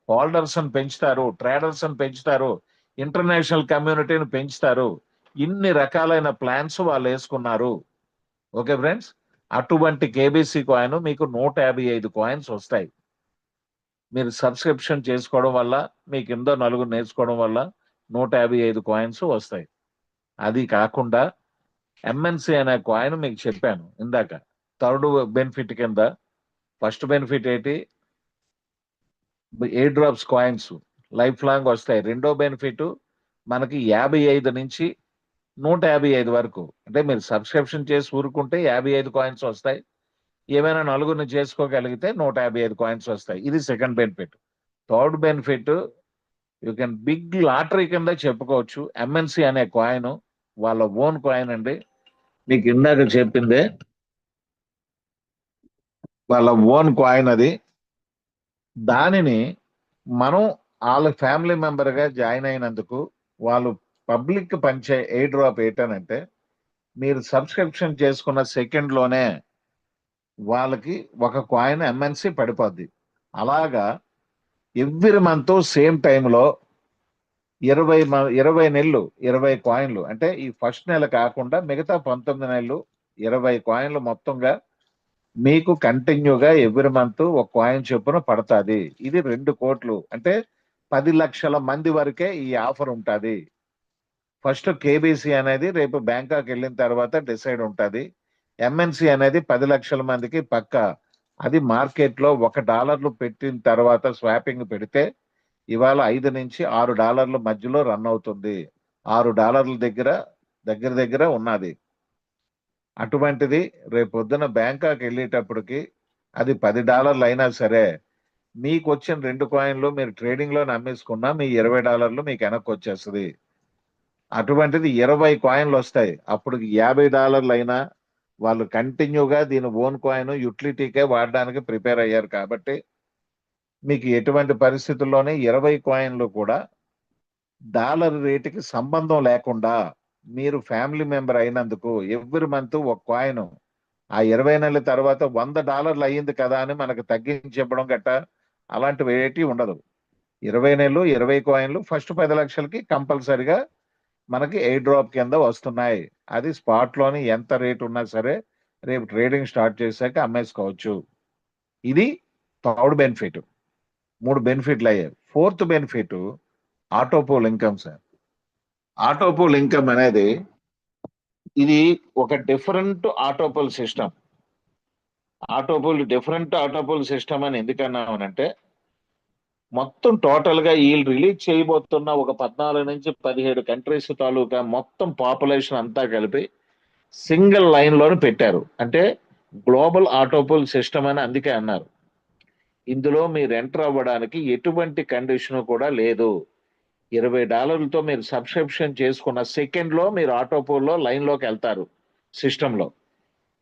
హోల్డర్స్ అని పెంచుతారు, ట్రేడర్స్ అని పెంచుతారు, ఇంటర్నేషనల్ కమ్యూనిటీని పెంచుతారు. ఇన్ని రకాలైన ప్లాన్స్ వాళ్ళు వేసుకున్నారు. ఓకే ఫ్రెండ్స్, అటువంటి కేబీసీ కాయిన్ మీకు 155 కాయిన్స్ వస్తాయి. మీరు సబ్స్క్రిప్షన్ చేసుకోవడం వల్ల మీ కింద 4 నేర్చుకోవడం వల్ల 155 కాయిన్స్ వస్తాయి. అది కాకుండా ఎంఎన్సి అనే కాయిన్ మీకు చెప్పాను ఇందాక, థర్డ్ బెనిఫిట్ కింద. ఫస్ట్ బెనిఫిట్ ఏంటి, air drops coins life long వస్తాయి. రెండో బెనిఫిట్ మనకి 55 నుంచి 155 వరకు, అంటే మీరు సబ్స్క్రిప్షన్ చేసి ఊరుకుంటే 55 కాయిన్స్ వస్తాయి. ఏమైనా 4 చేసుకోగలిగితే 155 కాయిన్స్ వస్తాయి. ఇది second benefit. Third benefit you can big lottery కింద చెప్పుకోవచ్చు. ఎంఎన్సి అనే కాయిన్ వాళ్ళ ఓన్ కాయిన్ అండి. మీకు ఇందాక చెప్పిందే వాళ్ళ ఓన్ కాయిన్ అది. దానిని మనం వాళ్ళ ఫ్యామిలీ మెంబర్ గా జాయిన్ అయినందుకు వాళ్ళు పబ్లిక్ పంచే ఎయిర్ డ్రాప్ ఏంటనంటే మీరు సబ్స్క్రిప్షన్ చేసుకున్న సెకండ్ లోనే వాళ్ళకి ఒక కాయిన్ ఎంఎన్సి పడిపోద్ది. అలాగా ఎవ్రీ మంత్ సేమ్ టైంలో 20 నెలలు 20 కాయిన్లు, అంటే ఈ ఫస్ట్ నెల కాకుండా మిగతా 19 నెలలు 20 కాయిన్లు మొత్తంగా మీకు కంటిన్యూగా ఎవ్రీ మంత్ ఒక కాయిన్ చొప్పున పడుతుంది. ఇది 2 కోట్లు, అంటే 10 లక్షల మంది వరకే ఈ ఆఫర్ ఉంటుంది. ఫస్ట్ కేబీసీ అనేది రేపు బ్యాంకాక్ వెళ్ళిన తర్వాత డిసైడ్ ఉంటుంది. ఎంఎన్సి అనేది 10 లక్షల మందికి పక్క. అది మార్కెట్ లో $1 పెట్టిన తర్వాత స్వాపింగ్ పెడితే ఇవాళ $5 నుంచి $6 మధ్యలో రన్ అవుతుంది. $6 దగ్గర ఉన్నది. అటువంటిది రేపొద్దున బ్యాంకాక్ వెళ్ళేటప్పటికి అది $10 అయినా సరే మీకు వచ్చిన 2 కాయిన్లు మీరు ట్రేడింగ్ లో అమ్మేసుకున్నా మీ $20 మీకు వెనక్కి వచ్చేస్తుంది. అటువంటిది 20 కాయిన్లు వస్తాయి. అప్పుడు $50 అయినా వాళ్ళు కంటిన్యూగా దీని ఓన్ కాయిన్ యూటిలిటీకే వాడడానికి ప్రిపేర్ అయ్యారు కాబట్టి మీకు ఎటువంటి పరిస్థితుల్లోనే 20 కాయిన్లు కూడా డాలర్ రేటుకి సంబంధం లేకుండా మీరు ఫ్యామిలీ మెంబర్ అయినందుకు ఎవ్రీ మంత్ ఒక కాయిన్ ఆ 20 నెలల తర్వాత $100 అయ్యింది కదా అని మనకు తగ్గించి ఇవ్వడం గట్ట అలాంటివి ఏటి ఉండదు. 20 నెలలు 20 కాయిన్లు ఫస్ట్ 10 లక్షలకి కంపల్సరిగా మనకి ఎయిర్ డ్రాప్ కింద వస్తున్నాయి. అది స్పాట్ లోని ఎంత రేట్ ఉన్నా సరే రేపు ట్రేడింగ్ స్టార్ట్ చేశాక అమ్మేసుకోవచ్చు. ఇది థర్డ్ బెనిఫిట్. 3 బెనిఫిట్లు అయ్యాయి. Fourth benefit autopool income sir. Autopool income అనేది ఇది ఒక different autopool system. Different autopool system అని ఎందుకన్నామనంటే మొత్తం టోటల్ గా వీళ్ళు రిలీజ్ చేయబోతున్న ఒక 14 నుంచి 17 కంట్రీస్ తాలూకా మొత్తం పాపులేషన్ అంతా కలిపి సింగిల్ లైన్ లోనే పెట్టారు. అంటే గ్లోబల్ ఆటోపోల్ సిస్టమ్ అని అందుకే అన్నారు. ఇందులో మీరు ఎంటర్ అవ్వడానికి ఎటువంటి కండిషన్ కూడా లేదు. $20తో మీరు సబ్స్క్రిప్షన్ చేసుకున్న సెకండ్ లో మీరు ఆటోపోల్లో లైన్ లోకి వెళ్తారు. సిస్టమ్ లో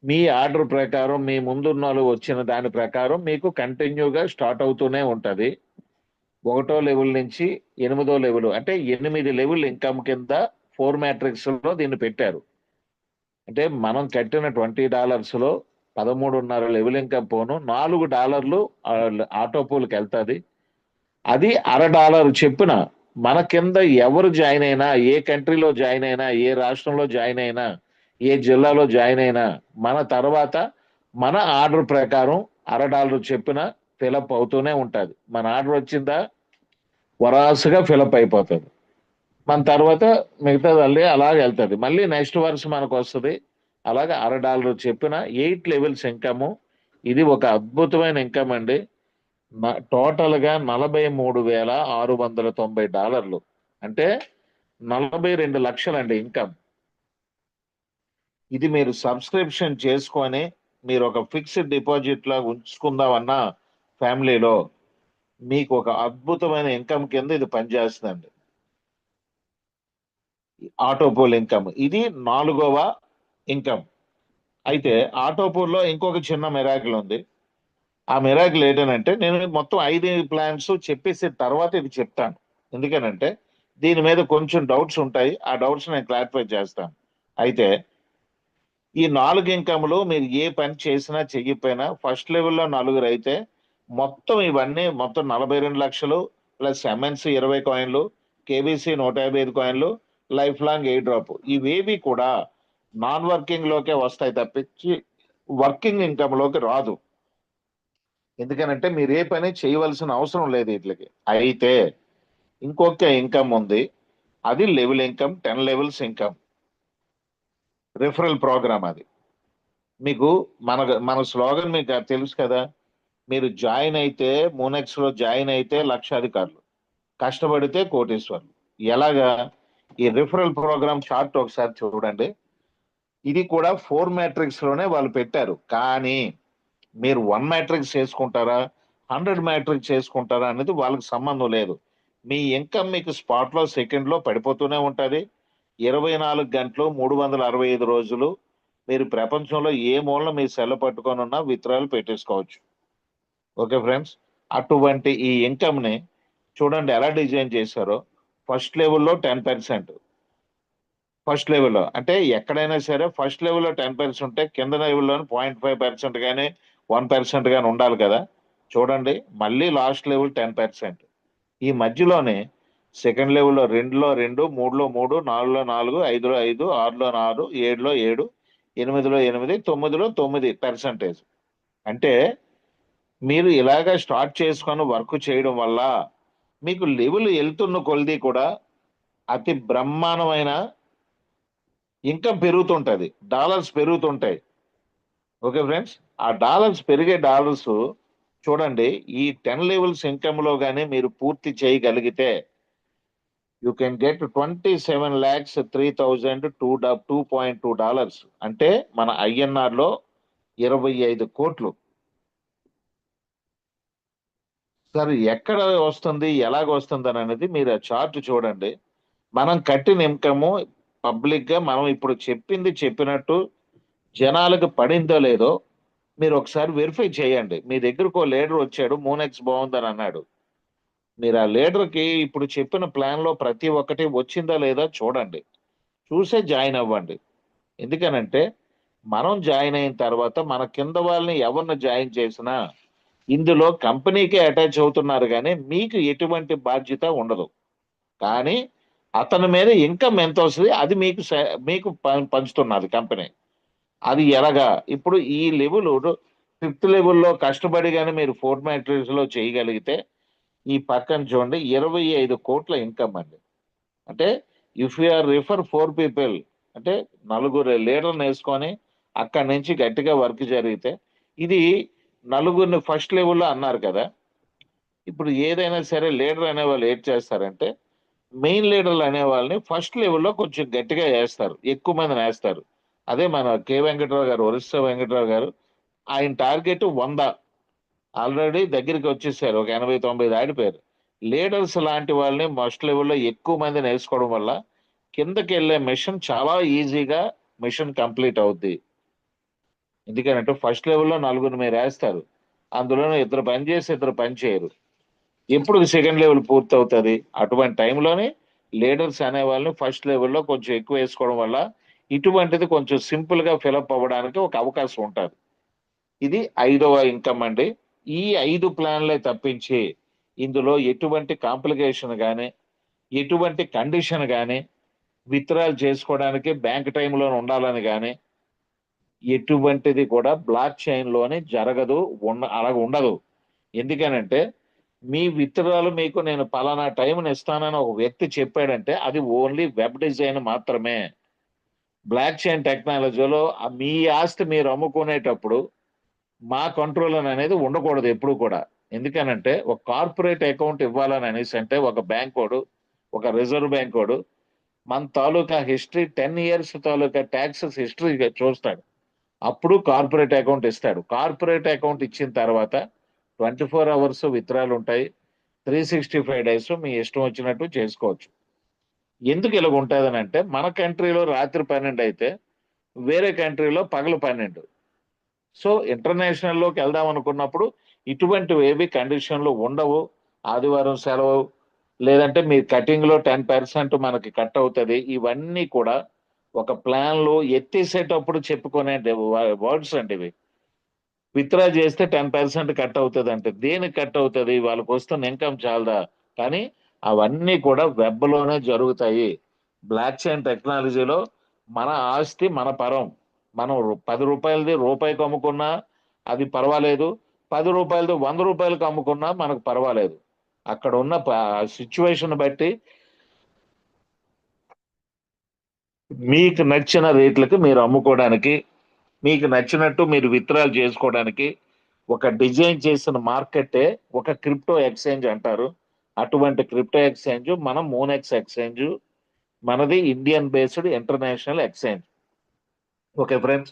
మీ ఆర్డర్ ప్రకారం మీ ముందున్న వచ్చిన దాని ప్రకారం మీకు కంటిన్యూగా స్టార్ట్ అవుతూనే ఉంటది. 1వ లెవెల్ నుంచి 8వ లెవెల్ అంటే 8 లెవెల్ ఇన్కమ్ కింద 4 మ్యాట్రిక్స్ లో దీన్ని పెట్టారు. అంటే మనం కట్టిన $20 లో 13.5 లెవెల్ ఇన్కమ్ పోను $4 ఆటోపోల్కి వెళ్తుంది. అది $1 చెప్పిన మన కింద ఎవరు జాయిన్ అయినా, ఏ కంట్రీలో జాయిన్ అయినా, ఏ రాష్ట్రంలో జాయిన్ అయినా, ఏ జిల్లాలో జాయిన్ అయినా మన తర్వాత మన ఆర్డర్ ప్రకారం $1 చెప్పిన ఫిలప్ అవుతూనే ఉంటుంది. మన ఆర్డర్ వచ్చిందా వరాసుగా ఫిలప్ అయిపోతుంది. మన తర్వాత మిగతాది మళ్ళీ అలాగే వెళ్తుంది. మళ్ళీ నెక్స్ట్ వర్స్ మనకు వస్తుంది. అలాగే $1 చెప్పిన 8 లెవెల్స్ ఇన్కమ్. ఇది ఒక అద్భుతమైన ఇన్కమ్ అండి. టోటల్ గా $43,690 అంటే 42 లక్షలండి ఇన్కమ్. ఇది మీరు సబ్స్క్రిప్షన్ చేసుకొని మీరు ఒక ఫిక్స్డ్ డిపాజిట్ లా ఉంచుకుందామన్నా ఫ్యామిలీలో మీకు ఒక అద్భుతమైన ఇన్కమ్ కింద ఇది పనిచేస్తుందండి. ఆటోపోల్ ఇన్కమ్ ఇది 4వ ఇన్కమ్. అయితే ఆటోపోల్లో ఇంకొక చిన్న మిరాకిల్ ఉంది. ఆ మిరాకిల్ ఏంటంటే నేను మొత్తం 5 ప్లాన్స్ చెప్పేసి తర్వాత ఇది చెప్తాను. ఎందుకనంటే దీని మీద కొంచెం డౌట్స్ ఉంటాయి. ఆ డౌట్స్ నేను క్లారిఫై చేస్తాను. అయితే ఈ 4 ఇన్కమ్లు మీరు ఏ పని చేసినా చెయ్యకపోయినా ఫస్ట్ లెవెల్లో 4 అయితే మొత్తం ఇవన్నీ మొత్తం 42 లక్షలు ప్లస్ ఎంఎన్సి 20 కాయిన్లు, కేబీసీ 155 కాయిన్లు, లైఫ్ లాంగ్ ఎయిర్ డ్రాప్ ఇవేవి కూడా నాన్ వర్కింగ్ లోకే వస్తాయి తప్పించి వర్కింగ్ ఇన్కమ్ లోకి రాదు. ఎందుకనంటే మీరు ఏ పని చేయవలసిన అవసరం లేదు వీటికి. అయితే ఇంకొక ఇన్కమ్ ఉంది. అది level income, 10 levels income referral programme. అది మీకు మన స్లోగన్ మీకు తెలుసు కదా. మీరు జాయిన్ అయితే మోనెక్స్ లో జాయిన్ అయితే లక్షాధికారులు, కష్టపడితే కోటీశ్వర్లు. ఎలాగా? ఈ రిఫరల్ ప్రోగ్రామ్ చార్ట్ ఒకసారి చూడండి. ఇది కూడా 4 మ్యాట్రిక్స్ లోనే వాళ్ళు పెట్టారు. కానీ మీరు 1 మ్యాట్రిక్స్ చేసుకుంటారా 100 మ్యాట్రిక్స్ చేసుకుంటారా అనేది వాళ్ళకి సంబంధం లేదు. మీ ఇన్కమ్ మీకు స్పాట్ లో సెకండ్ లో పడిపోతూనే ఉంటది. 24 గంటలు 365 రోజులు మీరు ప్రపంచంలో ఏ మూలన మీ సెల్ పట్టుకొని ఉన్నా విత్డ్రాలు పెట్టేసుకోవచ్చు. ఓకే ఫ్రెండ్స్, అటువంటి ఈ ఇన్కమ్ ని చూడండి ఎలా డిజైన్ చేశారో. ఫస్ట్ లెవెల్లో 10%. ఫస్ట్ లెవెల్లో అంటే ఎక్కడైనా సరే ఫస్ట్ లెవెల్లో 10% ఉంటే కింద లెవెల్లో 0.5% కానీ 1% కానీ ఉండాలి కదా. చూడండి మళ్ళీ లాస్ట్ లెవెల్ 10%. ఈ మధ్యలోనే సెకండ్ లెవెల్లో 2లో 2, 3లో 3, 4లో 4, 5లో 5, 6లో 6, 7లో 7, 8లో 8, 9లో 9%. అంటే మీరు ఇలాగ స్టార్ట్ చేసుకొని వర్క్ చేయడం వల్ల మీకు లెవెల్ వెళ్తున్న కొలది కూడా అతి బ్రహ్మాండమైన ఇన్కమ్ పెరుగుతుంటది, డాలర్స్ పెరుగుతుంటాయి. ఓకే ఫ్రెండ్స్, ఆ డాలర్స్ పెరిగే డాలర్స్ చూడండి, ఈ 10 లెవెల్స్ ఇన్కమ్ లో గానీ మీరు పూర్తి చేయగలిగితే యూ కెన్ గెట్ 27,03,202.2 అంటే మన INR లో 25 కోట్లు. సార్ ఎక్కడ వస్తుంది, ఎలాగ వస్తుంది అనేది మీరు ఆ చార్ట్ చూడండి. మనం కట్టిన ఇన్కమ్ పబ్లిక్ గా మనం ఇప్పుడు చెప్పినట్టు జనాలకు పడిందో లేదో మీరు ఒకసారి వెరిఫై చేయండి. మీ దగ్గరకు లీడర్ వచ్చాడు, మోనెక్స్ బాగుందని అన్నాడు. మీరు ఆ లీడర్ కి ఇప్పుడు చెప్పిన ప్లాన్ లో ప్రతి ఒక్కటి వచ్చిందా లేదా చూడండి, చూసే జాయిన్ అవ్వండి. ఎందుకనంటే మనం జాయిన్ అయిన తర్వాత మన కింద వాళ్ళని ఎవరిని జాయిన్ చేసినా ఇందులో కంపెనీకే అటాచ్ అవుతున్నారు, కానీ మీకు ఎటువంటి బాధ్యత ఉండదు. కానీ అతని మీద ఇన్కమ్ ఎంత వస్తుంది అది మీకు పంచుతున్నది కంపెనీ. అది ఎలాగా ఇప్పుడు ఈ లెవెల్ 5th లెవెల్లో కష్టపడి కానీ మీరు ఫోర్ట్ మ్యాట్రిక్స్ లో చేయగలిగితే ఈ పక్కన చూడండి 25 కోట్ల ఇన్కమ్ అండి. అంటే if you are refer 4 people అంటే 4 లీడర్ని వేసుకొని అక్కడి నుంచి గట్టిగా వర్క్ జరిగితే ఇది 4 ఫస్ట్ లెవెల్లో అన్నారు కదా. ఇప్పుడు ఏదైనా సరే లీడర్ అనే వాళ్ళు ఏం చేస్తారంటే మెయిన్ లీడర్లు అనే వాళ్ళని ఫస్ట్ లెవెల్లో కొంచెం గట్టిగా వేస్తారు, ఎక్కువ మందిని వేస్తారు. అదే మన కె వెంకట్రావు గారు, ఒరిస్సా వెంకట్రావు గారు, ఆయన టార్గెట్ 100 ఆల్రెడీ దగ్గరికి వచ్చేసారు, ఒక 80-90 దాటిపోయారు. లీడర్స్ లాంటి వాళ్ళని ఫస్ట్ లెవెల్లో ఎక్కువ మందిని వేసుకోవడం వల్ల కిందకి వెళ్ళే మిషన్ చాలా ఈజీగా మిషన్ కంప్లీట్ అవుద్ది. ఎందుకంటే ఫస్ట్ లెవెల్లో 4 మీరు వేస్తారు, అందులో 2 పని చేసి 2 పని చేయరు. ఎప్పుడు సెకండ్ లెవెల్ పూర్తి అవుతుంది, అటువంటి టైంలోనే లీడర్స్ అనే వాళ్ళని ఫస్ట్ లెవెల్లో కొంచెం ఎక్కువ వేసుకోవడం వల్ల ఇటువంటిది కొంచెం సింపుల్ గా ఫిలప్ అవ్వడానికి ఒక అవకాశం ఉంటుంది. ఇది 5వ ఇన్కమ్ అండి. ఈ 5 ప్లాన్లే తప్పించి ఇందులో ఎటువంటి కాంప్లికేషన్ కానీ ఎటువంటి కండిషన్ కానీ విత్డ్రాల్ చేసుకోవడానికి బ్యాంక్ టైంలో ఉండాలని కానీ ఎటువంటిది కూడా బ్లాక్ చైన్ లోనే జరగదు, అలాగ ఉండదు. ఎందుకనంటే మీ విత్డ్రాలు మీకు నేను పలానా టైంని ఇస్తానని ఒక వ్యక్తి చెప్పాడంటే అది ఓన్లీ వెబ్ డిజైన్ మాత్రమే. బ్లాక్ చైన్ టెక్నాలజీలో మీ ఆస్తి మీరు అమ్ముకునేటప్పుడు మా కంట్రోల్ అనేది ఉండకూడదు ఎప్పుడు కూడా. ఎందుకనంటే ఒక కార్పొరేట్ అకౌంట్ ఇవ్వాలని అనేసి అంటే ఒక బ్యాంక్ కోడ్, ఒక రిజర్వ్ బ్యాంక్ కోడ్ మన తాలూకా హిస్టరీ 10 years తాలూకా ట్యాక్సెస్ హిస్టరీ చూస్తాడు, అప్పుడు కార్పొరేట్ అకౌంట్ ఇస్తాడు. కార్పొరేట్ అకౌంట్ ఇచ్చిన తర్వాత 24 hours విత్డ్రాలు ఉంటాయి, 365 days మీ ఇష్టం వచ్చినట్టు చేసుకోవచ్చు. ఎందుకు ఇలాగ ఉంటుందని అంటే మన కంట్రీలో రాత్రి 12 అయితే వేరే కంట్రీలో పగలు 12. సో ఇంటర్నేషనల్ లోకి వెళ్దాం అనుకున్నప్పుడు ఇటువంటివి ఏవి కండిషన్లు ఉండవు. ఆదివారం సెలవు, లేదంటే మీ కటింగ్ లో 10% మనకి కట్ అవుతుంది. ఇవన్నీ కూడా ఒక ప్లాన్ లో ఎత్తేసేటప్పుడు చెప్పుకునే వర్డ్స్ అండి ఇవి. విత్డ్రా చేస్తే 10% కట్ అవుతుంది అంటే దేనికి కట్ అవుతుంది, వాళ్ళకి వస్తున్న ఇన్కమ్ చాలదా? కానీ అవన్నీ కూడా వెబ్ లోనే జరుగుతాయి. బ్లాక్ చైన్ టెక్నాలజీలో మన ఆస్తి మన పరం. మనం 10 రూపాయలది రూపాయికి అమ్ముకున్నా అది పర్వాలేదు, 10 రూపాయలది 100 రూపాయలకు అమ్ముకున్నా మనకు పర్వాలేదు. అక్కడ ఉన్న సిచ్యువేషన్ బట్టి మీకు నచ్చిన రేట్లకి మీరు అమ్ముకోవడానికి, మీకు నచ్చినట్టు మీరు విత్డ్రాల్ చేసుకోవడానికి ఒక డిజైన్ చేసిన మార్కెటే ఒక క్రిప్టో ఎక్స్చేంజ్ అంటారు. అటువంటి క్రిప్టో ఎక్స్చేంజ్ మనం మోనెక్స్ ఎక్స్చేంజ్, మనది Indian based international exchange. Okay friends,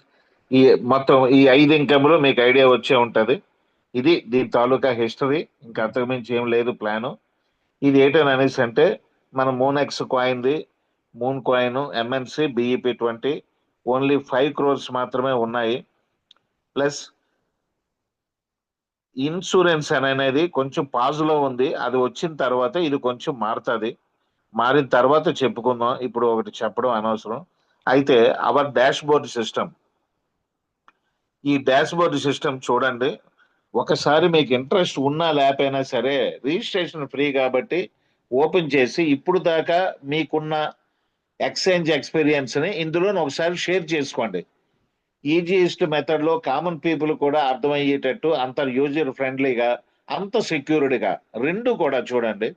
ఈ మొత్తం ఈ 5 ఇన్కమ్లో మీకు ఐడియా వచ్చే ఉంటది. ఇది దీని తాలూకా హిస్టరీ, ఇంకా అంతకుమించి ఏం లేదు ప్లాను. ఇది ఏంటని అనేసి అంటే మన మోనెక్స్ కాయిన్ది, moon coin, MNC BEP20 only 5 crores మాత్రమే ఉన్నాయి. ప్లస్ ఇన్సూరెన్స్ అనేది కొంచెం పాజులో ఉంది, అది వచ్చిన తర్వాత ఇది కొంచెం మారుతుంది. మారిన తర్వాత చెప్పుకుందాం, ఇప్పుడు ఒకటి చెప్పడం అనవసరం. అయితే అవర్ డాష్ బోర్డ్ సిస్టమ్, ఈ డాష్ బోర్డ్ సిస్టమ్ చూడండి. ఒకసారి మీకు ఇంట్రెస్ట్ ఉన్నా లేకపోయినా సరే రిజిస్ట్రేషన్ ఫ్రీ కాబట్టి ఓపెన్ చేసి ఇప్పుడు దాకా మీకున్న ఎక్స్చేంజ్ ఎక్స్పీరియన్స్ ని ఇందులో ఒకసారి షేర్ చేసుకోండి. ఈజీయెస్ట్ మెథడ్ లో కామన్ పీపుల్ కూడా అర్థమయ్యేటట్టు, అంత యూజర్ ఫ్రెండ్లీగా, అంత సెక్యూర్డ్గా రెండు కూడా చూడండి.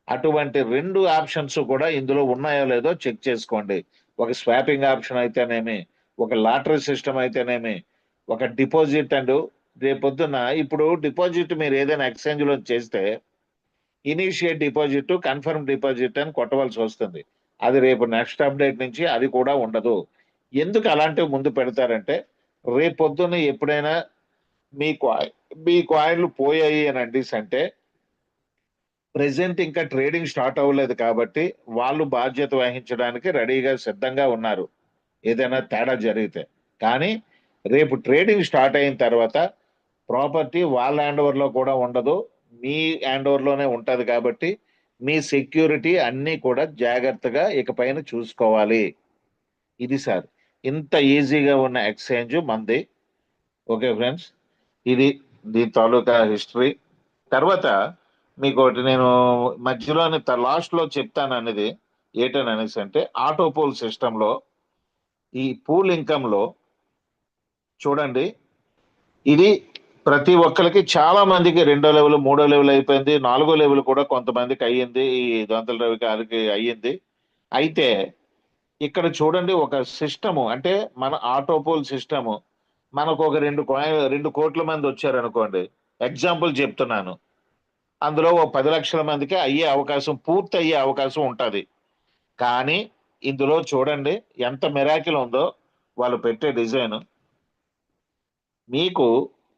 అటువంటి 2 ఆప్షన్స్ కూడా ఇందులో ఉన్నాయో లేదో చెక్ చేసుకోండి. ఒక స్వాపింగ్ ఆప్షన్ అయితేనేమి, ఒక లాటరీ సిస్టమ్ అయితేనేమి, ఒక డిపాజిట్ అండ్ రేపొద్దున ఇప్పుడు డిపాజిట్ మీరు ఏదైనా ఎక్స్చేంజ్ లో చేస్తే ఇనిషియేట్ డిపాజిట్, కన్ఫర్మ్ డిపాజిట్ అని కొట్టవలసి వస్తుంది. అది రేపు నెక్స్ట్ అప్డేట్ నుంచి అది కూడా ఉండదు. ఎందుకు అలాంటివి ముందు పెడతారంటే రేపొద్దున ఎప్పుడైనా మీ కాయిన్లు పోయాయి అని అంటే ప్రెసెంట్ ఇంకా ట్రేడింగ్ స్టార్ట్ అవ్వలేదు కాబట్టి వాళ్ళు బాధ్యత వహించడానికి రెడీగా సిద్ధంగా ఉన్నారు ఏదైనా తేడా జరిగితే. కానీ రేపు ట్రేడింగ్ స్టార్ట్ అయిన తర్వాత ప్రాపర్టీ వాళ్ళ హ్యాండ్ ఓవర్ లో కూడా ఉండదు, మీ హ్యాండ్ ఓవర్ లోనే ఉంటది కాబట్టి మీ సెక్యూరిటీ అన్ని కూడా జాగ్రత్తగా ఇకపైన చూసుకోవాలి. ఇది సార్ ఇంత ఈజీగా ఉన్న ఎక్స్చేంజ్ మంది. ఓకే ఫ్రెండ్స్, ఇది దీని తాలూకా హిస్టరీ. తర్వాత మీకు ఒకటి నేను మధ్యలోని లాస్ట్ లో చెప్తాను అనేది ఏంటని అనేసి అంటే ఆటో పూల్ సిస్టమ్ లో ఈ పూల్ ఇన్కమ్ లో చూడండి, ఇది ప్రతి ఒక్కరికి చాలా మందికి 2వ లెవెల్ 3వ లెవెల్ అయిపోయింది, 4వ లెవెల్ కూడా కొంతమందికి అయ్యింది, ఈ దొంతల రవి గారికి అయ్యింది. అయితే ఇక్కడ చూడండి ఒక సిస్టము అంటే మన ఆటో పూల్ సిస్టము మనకు ఒక 2 కోట్ల మంది వచ్చారనుకోండి, ఎగ్జాంపుల్ చెప్తున్నాను, అందులో ఓ 10 లక్షల మందికి అయ్యే అవకాశం, పూర్తి అయ్యే అవకాశం ఉంటుంది. కానీ ఇందులో చూడండి ఎంత మిరాకిల్ ఉందో వాళ్ళు పెట్టే డిజైన్. మీకు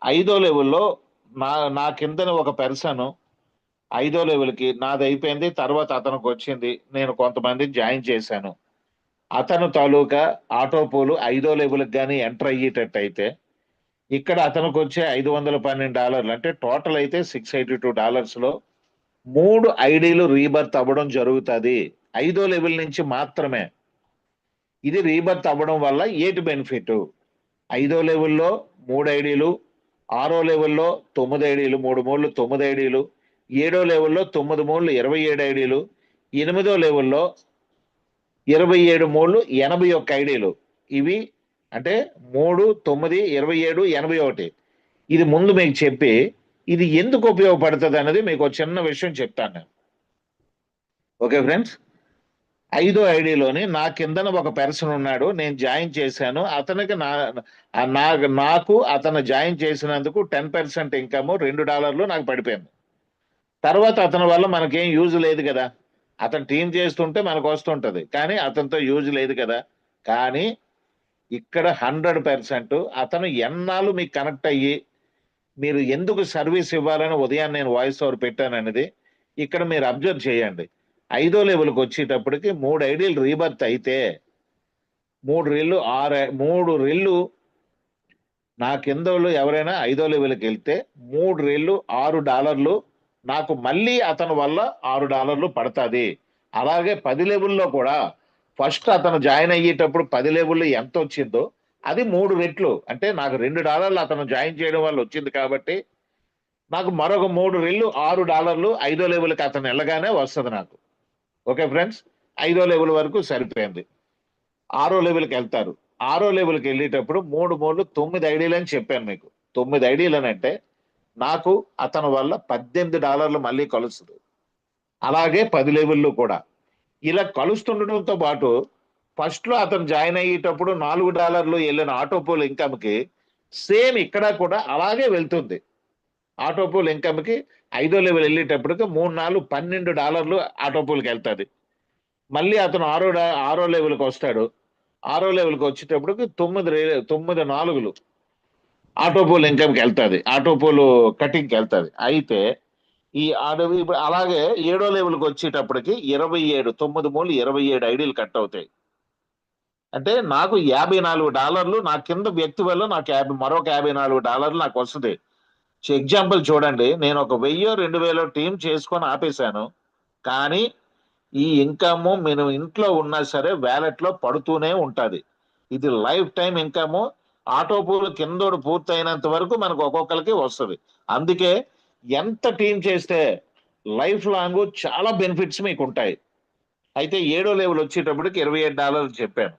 5వ లెవెల్లో నా కిందన ఒక పర్సన్ 5వ లెవెల్కి నాది అయిపోయింది, తర్వాత అతనికి వచ్చింది, నేను కొంతమంది జాయిన్ చేశాను. అతను తాలూకా ఆటో పూలు 5వ లెవెల్కి కానీ ఎంటర్ అయ్యేటట్టయితే ఇక్కడ అతనికి వచ్చే $512 అంటే టోటల్ అయితే $682 లో 3 ఐడీలు రీబర్త్ అవ్వడం జరుగుతుంది 5వ లెవెల్ నుంచి మాత్రమే. ఇది రీబర్త్ అవ్వడం వల్ల ఏటి బెనిఫిట్, 5వ లెవెల్లో 3 ఐడీలు, 6వ లెవెల్లో 9 ఐడీలు, 3 మూళ్ళు 9 ఐడీలు, 7వ లెవెల్లో 9 మూళ్ళు 27 ఐడీలు, 8వ లెవెల్లో 27 మూళ్ళు 81 ఐడీలు. ఇవి అంటే 3, 9, 27, 81. ఇది ముందు మీకు చెప్పి ఇది ఎందుకు ఉపయోగపడుతుంది అనేది మీకు చిన్న విషయం చెప్తాను నేను. ఓకే ఫ్రెండ్స్, 5వ ఐడిలోని నా కిందన ఒక పర్సన్ ఉన్నాడు, నేను జాయిన్ చేశాను, అతనికి నాకు అతను జాయిన్ చేసినందుకు 10% ఇన్కమ్ $2 నాకు పడిపోయింది. తర్వాత అతని వల్ల మనకేం యూజ్ లేదు కదా, అతను టీం చేస్తుంటే మనకు వస్తుంటది, కానీ అతనితో యూజ్ లేదు కదా. కానీ ఇక్కడ 100% అతను ఎన్నాళ్ళు మీకు కనెక్ట్ అయ్యి మీరు ఎందుకు సర్వీస్ ఇవ్వాలని ఉదయాన్ని నేను వాయిస్ ఓవర్ పెట్టాననేది ఇక్కడ మీరు అబ్జర్వ్ చేయండి. 5వ లెవెల్కి వచ్చేటప్పటికి 3 ఐడీలు రీబర్త్ అయితే 3 రెళ్ళు నా కింద ఎవరైనా 5వ లెవెల్కి వెళ్తే 3 రెళ్ళు $6 నాకు మళ్ళీ అతని వల్ల $6 పడుతుంది. అలాగే 10 లెవెల్లో కూడా ఫస్ట్ అతను జాయిన్ అయ్యేటప్పుడు 10 లెవెల్లో ఎంత వచ్చిందో అది 3 రెట్లు, అంటే నాకు $2 అతను జాయిన్ చేయడం వల్ల వచ్చింది కాబట్టి నాకు మరొక 3 రెళ్ళు $6 5వ లెవెల్కి అతను వెళ్ళగానే వస్తుంది నాకు. ఓకే ఫ్రెండ్స్, 5వ లెవెల్ వరకు సరిపోయింది. 6వ లెవెల్కి వెళ్తారు, 6వ లెవెల్కి వెళ్ళేటప్పుడు 3 మూళ్ళు 9 ఐడీలు అని చెప్పాను మీకు. 9 ఐడీలు అని అంటే నాకు అతని వల్ల $18 మళ్ళీ కలుస్తుంది. అలాగే 10 లెవెల్లో కూడా ఇలా కలుస్తుండటంతో పాటు ఫస్ట్ లో అతను జాయిన్ అయ్యేటప్పుడు $4 వెళ్ళిన ఆటోపోల్ ఇన్కమ్ కి సేమ్ ఇక్కడ కూడా అలాగే వెళ్తుంది. ఆటోపోల్ ఇన్కమ్ కి 5వ లెవెల్ వెళ్ళేటప్పటికి 3, 4, $12 ఆటోపోల్కి వెళ్తుంది. మళ్ళీ అతను 6వ లెవెల్కి వస్తాడు, 6వ లెవెల్కి వచ్చేటప్పటికి 9 4 ఆటోపోల్ ఇన్కమ్కి వెళ్తుంది, ఆటోపోల్ కటింగ్కి వెళ్తుంది. అయితే ఈ అలాగే 7వ లెవెల్కి వచ్చేటప్పటికి 9 మూలు 27 ఐడీలు కట్ అవుతాయి. అంటే నాకు $54 నా కింద వ్యక్తి వల్ల నాకు మరొక $54 నాకు వస్తుంది. ఎగ్జాంపుల్ చూడండి, నేను ఒక 1000-2000 టీం చేసుకొని ఆపేశాను, కానీ ఈ ఇన్కమ్ మేము ఇంట్లో ఉన్నా సరే వ్యాలెట్ లో పడుతూనే ఉంటది. ఇది లైఫ్ టైం ఇన్కమ్. ఆటోపూల్ కిందోడు పూర్తయినంత వరకు మనకు ఒక్కొక్కరికి వస్తుంది. అందుకే ఎంత టీం చేస్తే లైఫ్ లాంగ్ చాలా బెనిఫిట్స్ మీకు ఉంటాయి. అయితే 7వ లెవెల్ వచ్చేటప్పటికి $27 చెప్పాను.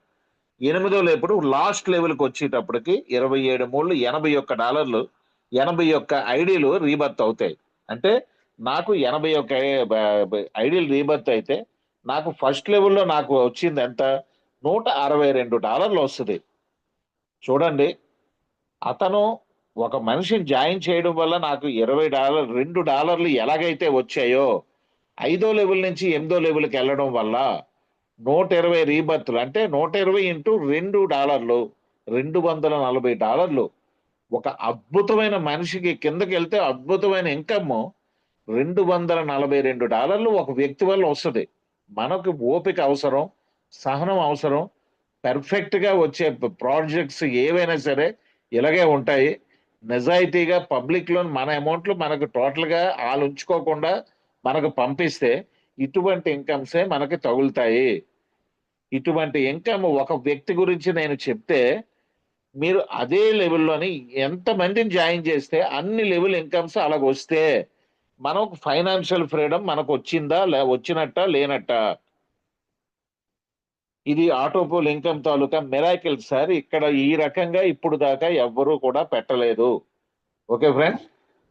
8వ లెవెల్ లాస్ట్ లెవెల్కి వచ్చేటప్పటికి 27 మూళ్ళు $81, 81 ఐడీలు రీబర్త్ అవుతాయి. అంటే నాకు 81 ఐడీలు రీబర్త్ అయితే నాకు ఫస్ట్ లెవెల్లో నాకు వచ్చింది ఎంత, $162 వస్తుంది. చూడండి, అతను ఒక మనిషిని జాయిన్ చేయడం వల్ల నాకు $20 $2 ఎలాగైతే వచ్చాయో 5వ లెవెల్ నుంచి 8వ లెవెల్కి వెళ్ళడం వల్ల 120 రీబర్త్లు అంటే 120 ఇంటూ $2 $240 ఒక అద్భుతమైన మనిషికి కిందకి వెళ్తే అద్భుతమైన ఇన్కమ్ $242 ఒక వ్యక్తి వల్ల వస్తుంది. మనకు ఓపిక అవసరం, సహనం అవసరం. పెర్ఫెక్ట్ గా వచ్చే ప్రాజెక్ట్స్ ఏవైనా సరే ఇలాగే ఉంటాయి. నిజాయితీగా పబ్లిక్ లోన్ మన అమౌంట్లు మనకు టోటల్ గా వాళ్ళు ఉంచుకోకుండా మనకు పంపిస్తే ఇటువంటి ఇన్కమ్సే మనకి తగులుతాయి. ఇటువంటి ఇన్కమ్ ఒక వ్యక్తి గురించి నేను చెప్తే మీరు అదే లెవెల్లోని ఎంత మందిని జాయిన్ చేస్తే అన్ని లెవెల్ ఇన్కమ్స్ అలాగ వస్తే మనకు ఫైనాన్షియల్ ఫ్రీడమ్ మనకు వచ్చిందా వచ్చినట్ట లేనట్ట. ఇది ఆటోపోల్ ఇన్కమ్ తాలూకా మిరాకిల్ సార్. ఇక్కడ ఈ రకంగా ఇప్పుడు దాకా ఎవ్వరూ కూడా పెట్టలేదు. ఓకే ఫ్రెండ్స్,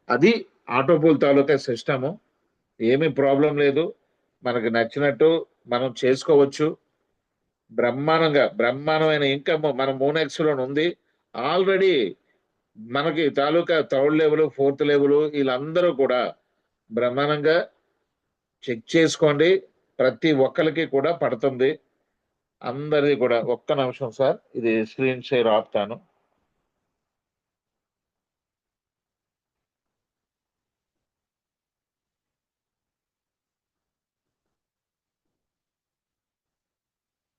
అది ఆటోపోల్ తాలూకా సిస్టము. ఏమీ ప్రాబ్లం లేదు, మనకు నచ్చినట్టు మనం చేసుకోవచ్చు. బ్రహ్మాండమైన ఇన్కమ్ మన మోనెక్స్ లో ఉంది ఆల్రెడీ. మనకి తాలూకా 3rd లెవెల్ 4th లెవెల్ వీళ్ళందరూ కూడా బ్రహ్మాండంగా చెక్ చేసుకోండి. ప్రతి ఒక్కరికి కూడా పడుతుంది అందరిది కూడా. ఒక్క నిమిషం సార్, ఇది స్క్రీన్ షేర్ ఆపుతాను.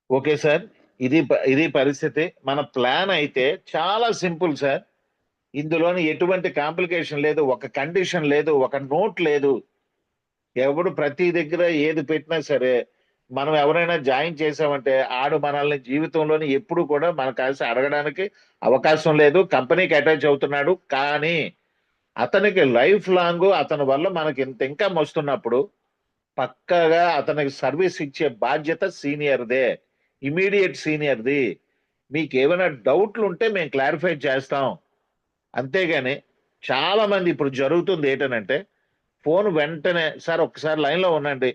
ఓకే సార్, ఇది పరిస్థితి. మన ప్లాన్ అయితే చాలా సింపుల్ సార్. ఇందులోని ఎటువంటి కాంప్లికేషన్ లేదు, ఒక కండిషన్ లేదు, ఒక నోట్ లేదు. ఎవడు ప్రతి దగ్గర ఏది పెట్టినా సరే మనం ఎవరైనా జాయిన్ చేసామంటే ఆడు మనల్ని జీవితంలోని ఎప్పుడు కూడా మన కలిసి అడగడానికి అవకాశం లేదు. కంపెనీకి అటాచ్ అవుతున్నాడు, కానీ అతనికి లైఫ్ లాంగ్ అతని వల్ల మనకి ఇంత ఇన్కమ్ వస్తున్నప్పుడు పక్కాగా అతనికి సర్వీస్ ఇచ్చే బాధ్యత సీనియర్దే, ఇమీడియట్ సీనియర్ది. మీకు ఏమైనా డౌట్లు ఉంటే మేము క్లారిఫై చేస్తాం. అంతేగాని చాలా మంది ఇప్పుడు జరుగుతుంది ఏంటనంటే ఫోన్ వెంటనే సార్ ఒక్కసారి లైన్లో ఉండండి,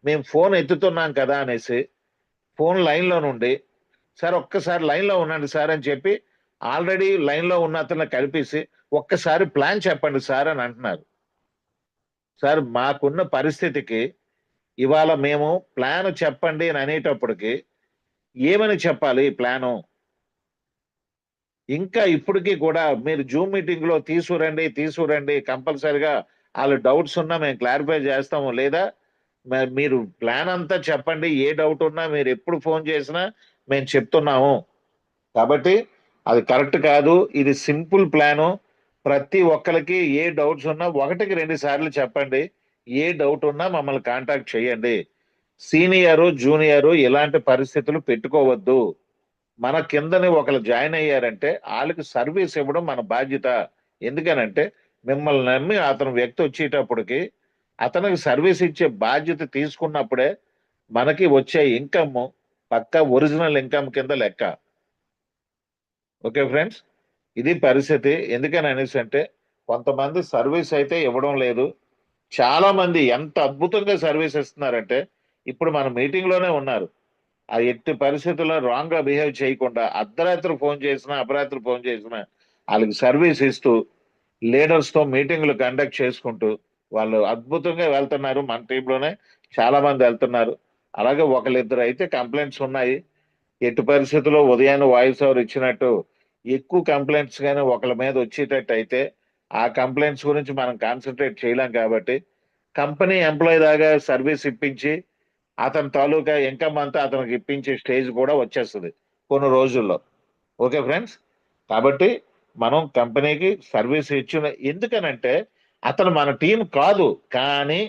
మేము ఫోన్ ఎత్తుతున్నాం కదా అనేసి ఫోన్ లైన్లో నుండి సార్ ఒక్కసారి లైన్లో ఉండండి సార్ అని చెప్పి ఆల్రెడీ లైన్లో ఉన్న అతను కలిపేసి ఒక్కసారి ప్లాన్ చెప్పండి సార్ అని అంటున్నారు. సార్ మాకున్న పరిస్థితికి ఇవాళ మేము ప్లాన్ చెప్పండి అని అనేటప్పటికి ఏమని చెప్పాలి ప్లాను? ఇంకా ఇప్పటికీ కూడా మీరు జూమ్ మీటింగ్ లో తీసుకురండి కంపల్సరిగా వాళ్ళు డౌట్స్ ఉన్నా మేము క్లారిఫై చేస్తాము, లేదా మీరు ప్లాన్ అంతా చెప్పండి, ఏ డౌట్ ఉన్నా మీరు ఎప్పుడు ఫోన్ చేసినా మేము చెప్తున్నాము. కాబట్టి అది కరెక్ట్ కాదు, ఇది సింపుల్ ప్లాను. ప్రతి ఒక్కరికి ఏ డౌట్స్ ఉన్నా 1కి 2 సార్లు చెప్పండి. ఏ డౌట్ ఉన్నా మమ్మల్ని కాంటాక్ట్ చేయండి. సీనియరు జూనియరు ఇలాంటి పరిస్థితులు పెట్టుకోవద్దు. మన కిందని ఒకరు జాయిన్ అయ్యారంటే వాళ్ళకి సర్వీస్ ఇవ్వడం మన బాధ్యత. ఎందుకనంటే మిమ్మల్ని నమ్మి అతను వ్యక్తి వచ్చేటప్పటికి అతనికి సర్వీస్ ఇచ్చే బాధ్యత తీసుకున్నప్పుడే మనకి వచ్చే ఇన్కమ్ పక్కా ఒరిజినల్ ఇన్కమ్ కింద లెక్క. ఓకే ఫ్రెండ్స్, ఇది పరిస్థితి. ఎందుకని అనేసి అంటే కొంతమంది సర్వీస్ అయితే ఇవ్వడం లేదు. చాలా మంది ఎంత అద్భుతంగా సర్వీస్ ఇస్తున్నారంటే ఇప్పుడు మన మీటింగ్ లోనే ఉన్నారు. ఆ ఎట్టి పరిస్థితుల్లో రాంగ్ గా బిహేవ్ చేయకుండా అర్ధరాత్రి ఫోన్ చేసినా అపరాత్రి ఫోన్ చేసినా వాళ్ళకి సర్వీస్ ఇస్తూ లీడర్స్ తో మీటింగ్లు కండక్ట్ చేసుకుంటూ వాళ్ళు అద్భుతంగా వెళ్తున్నారు. మన టీంలోనే చాలా మంది వెళ్తున్నారు. అలాగే ఒకళ్ళిద్దరు అయితే కంప్లైంట్స్ ఉన్నాయి. ఎట్టి పరిస్థితుల్లో ఉదయాన్నే వాయిస్ ఓవర్ ఇచ్చినట్టు ఎక్కువ కంప్లైంట్స్ కానీ ఒకళ్ళ మీద వచ్చేటట్టు అయితే ఆ కంప్లైంట్స్ గురించి మనం కాన్సన్ట్రేట్ చేయలేం. కాబట్టి కంపెనీ ఎంప్లాయీ దాకా సర్వీస్ ఇప్పించి అతని తాలూకా ఇన్కమ్ అంతా అతనికి ఇప్పించే స్టేజ్ కూడా వచ్చేస్తుంది కొన్ని రోజుల్లో. ఓకే ఫ్రెండ్స్, కాబట్టి మనం కంపెనీకి సర్వీస్ ఇచ్చిన, ఎందుకనంటే అతను మన టీం కాదు, కానీ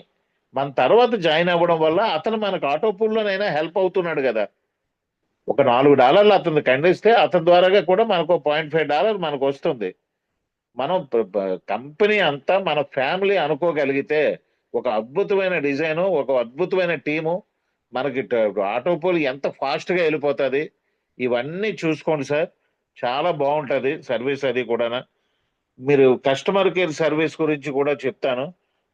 మన తర్వాత జాయిన్ అవ్వడం వల్ల అతను మనకు ఆటో పూల్లోనైనా హెల్ప్ అవుతున్నాడు కదా. ఒక $4 అతను ఖండిస్తే అతని ద్వారాగా కూడా మనకు $0.5 మనకు వస్తుంది. మనం కంపెనీ అంతా మన ఫ్యామిలీ అనుకోగలిగితే ఒక అద్భుతమైన డిజైను, ఒక అద్భుతమైన టీము మనకి ఆటోపోల్ ఎంత ఫాస్ట్ గా వెళ్ళిపోతుంది. ఇవన్నీ చూసుకోండి సార్, చాలా బాగుంటది సర్వీస్. అది కూడా మీరు కస్టమర్ కేర్ సర్వీస్ గురించి కూడా చెప్తాను.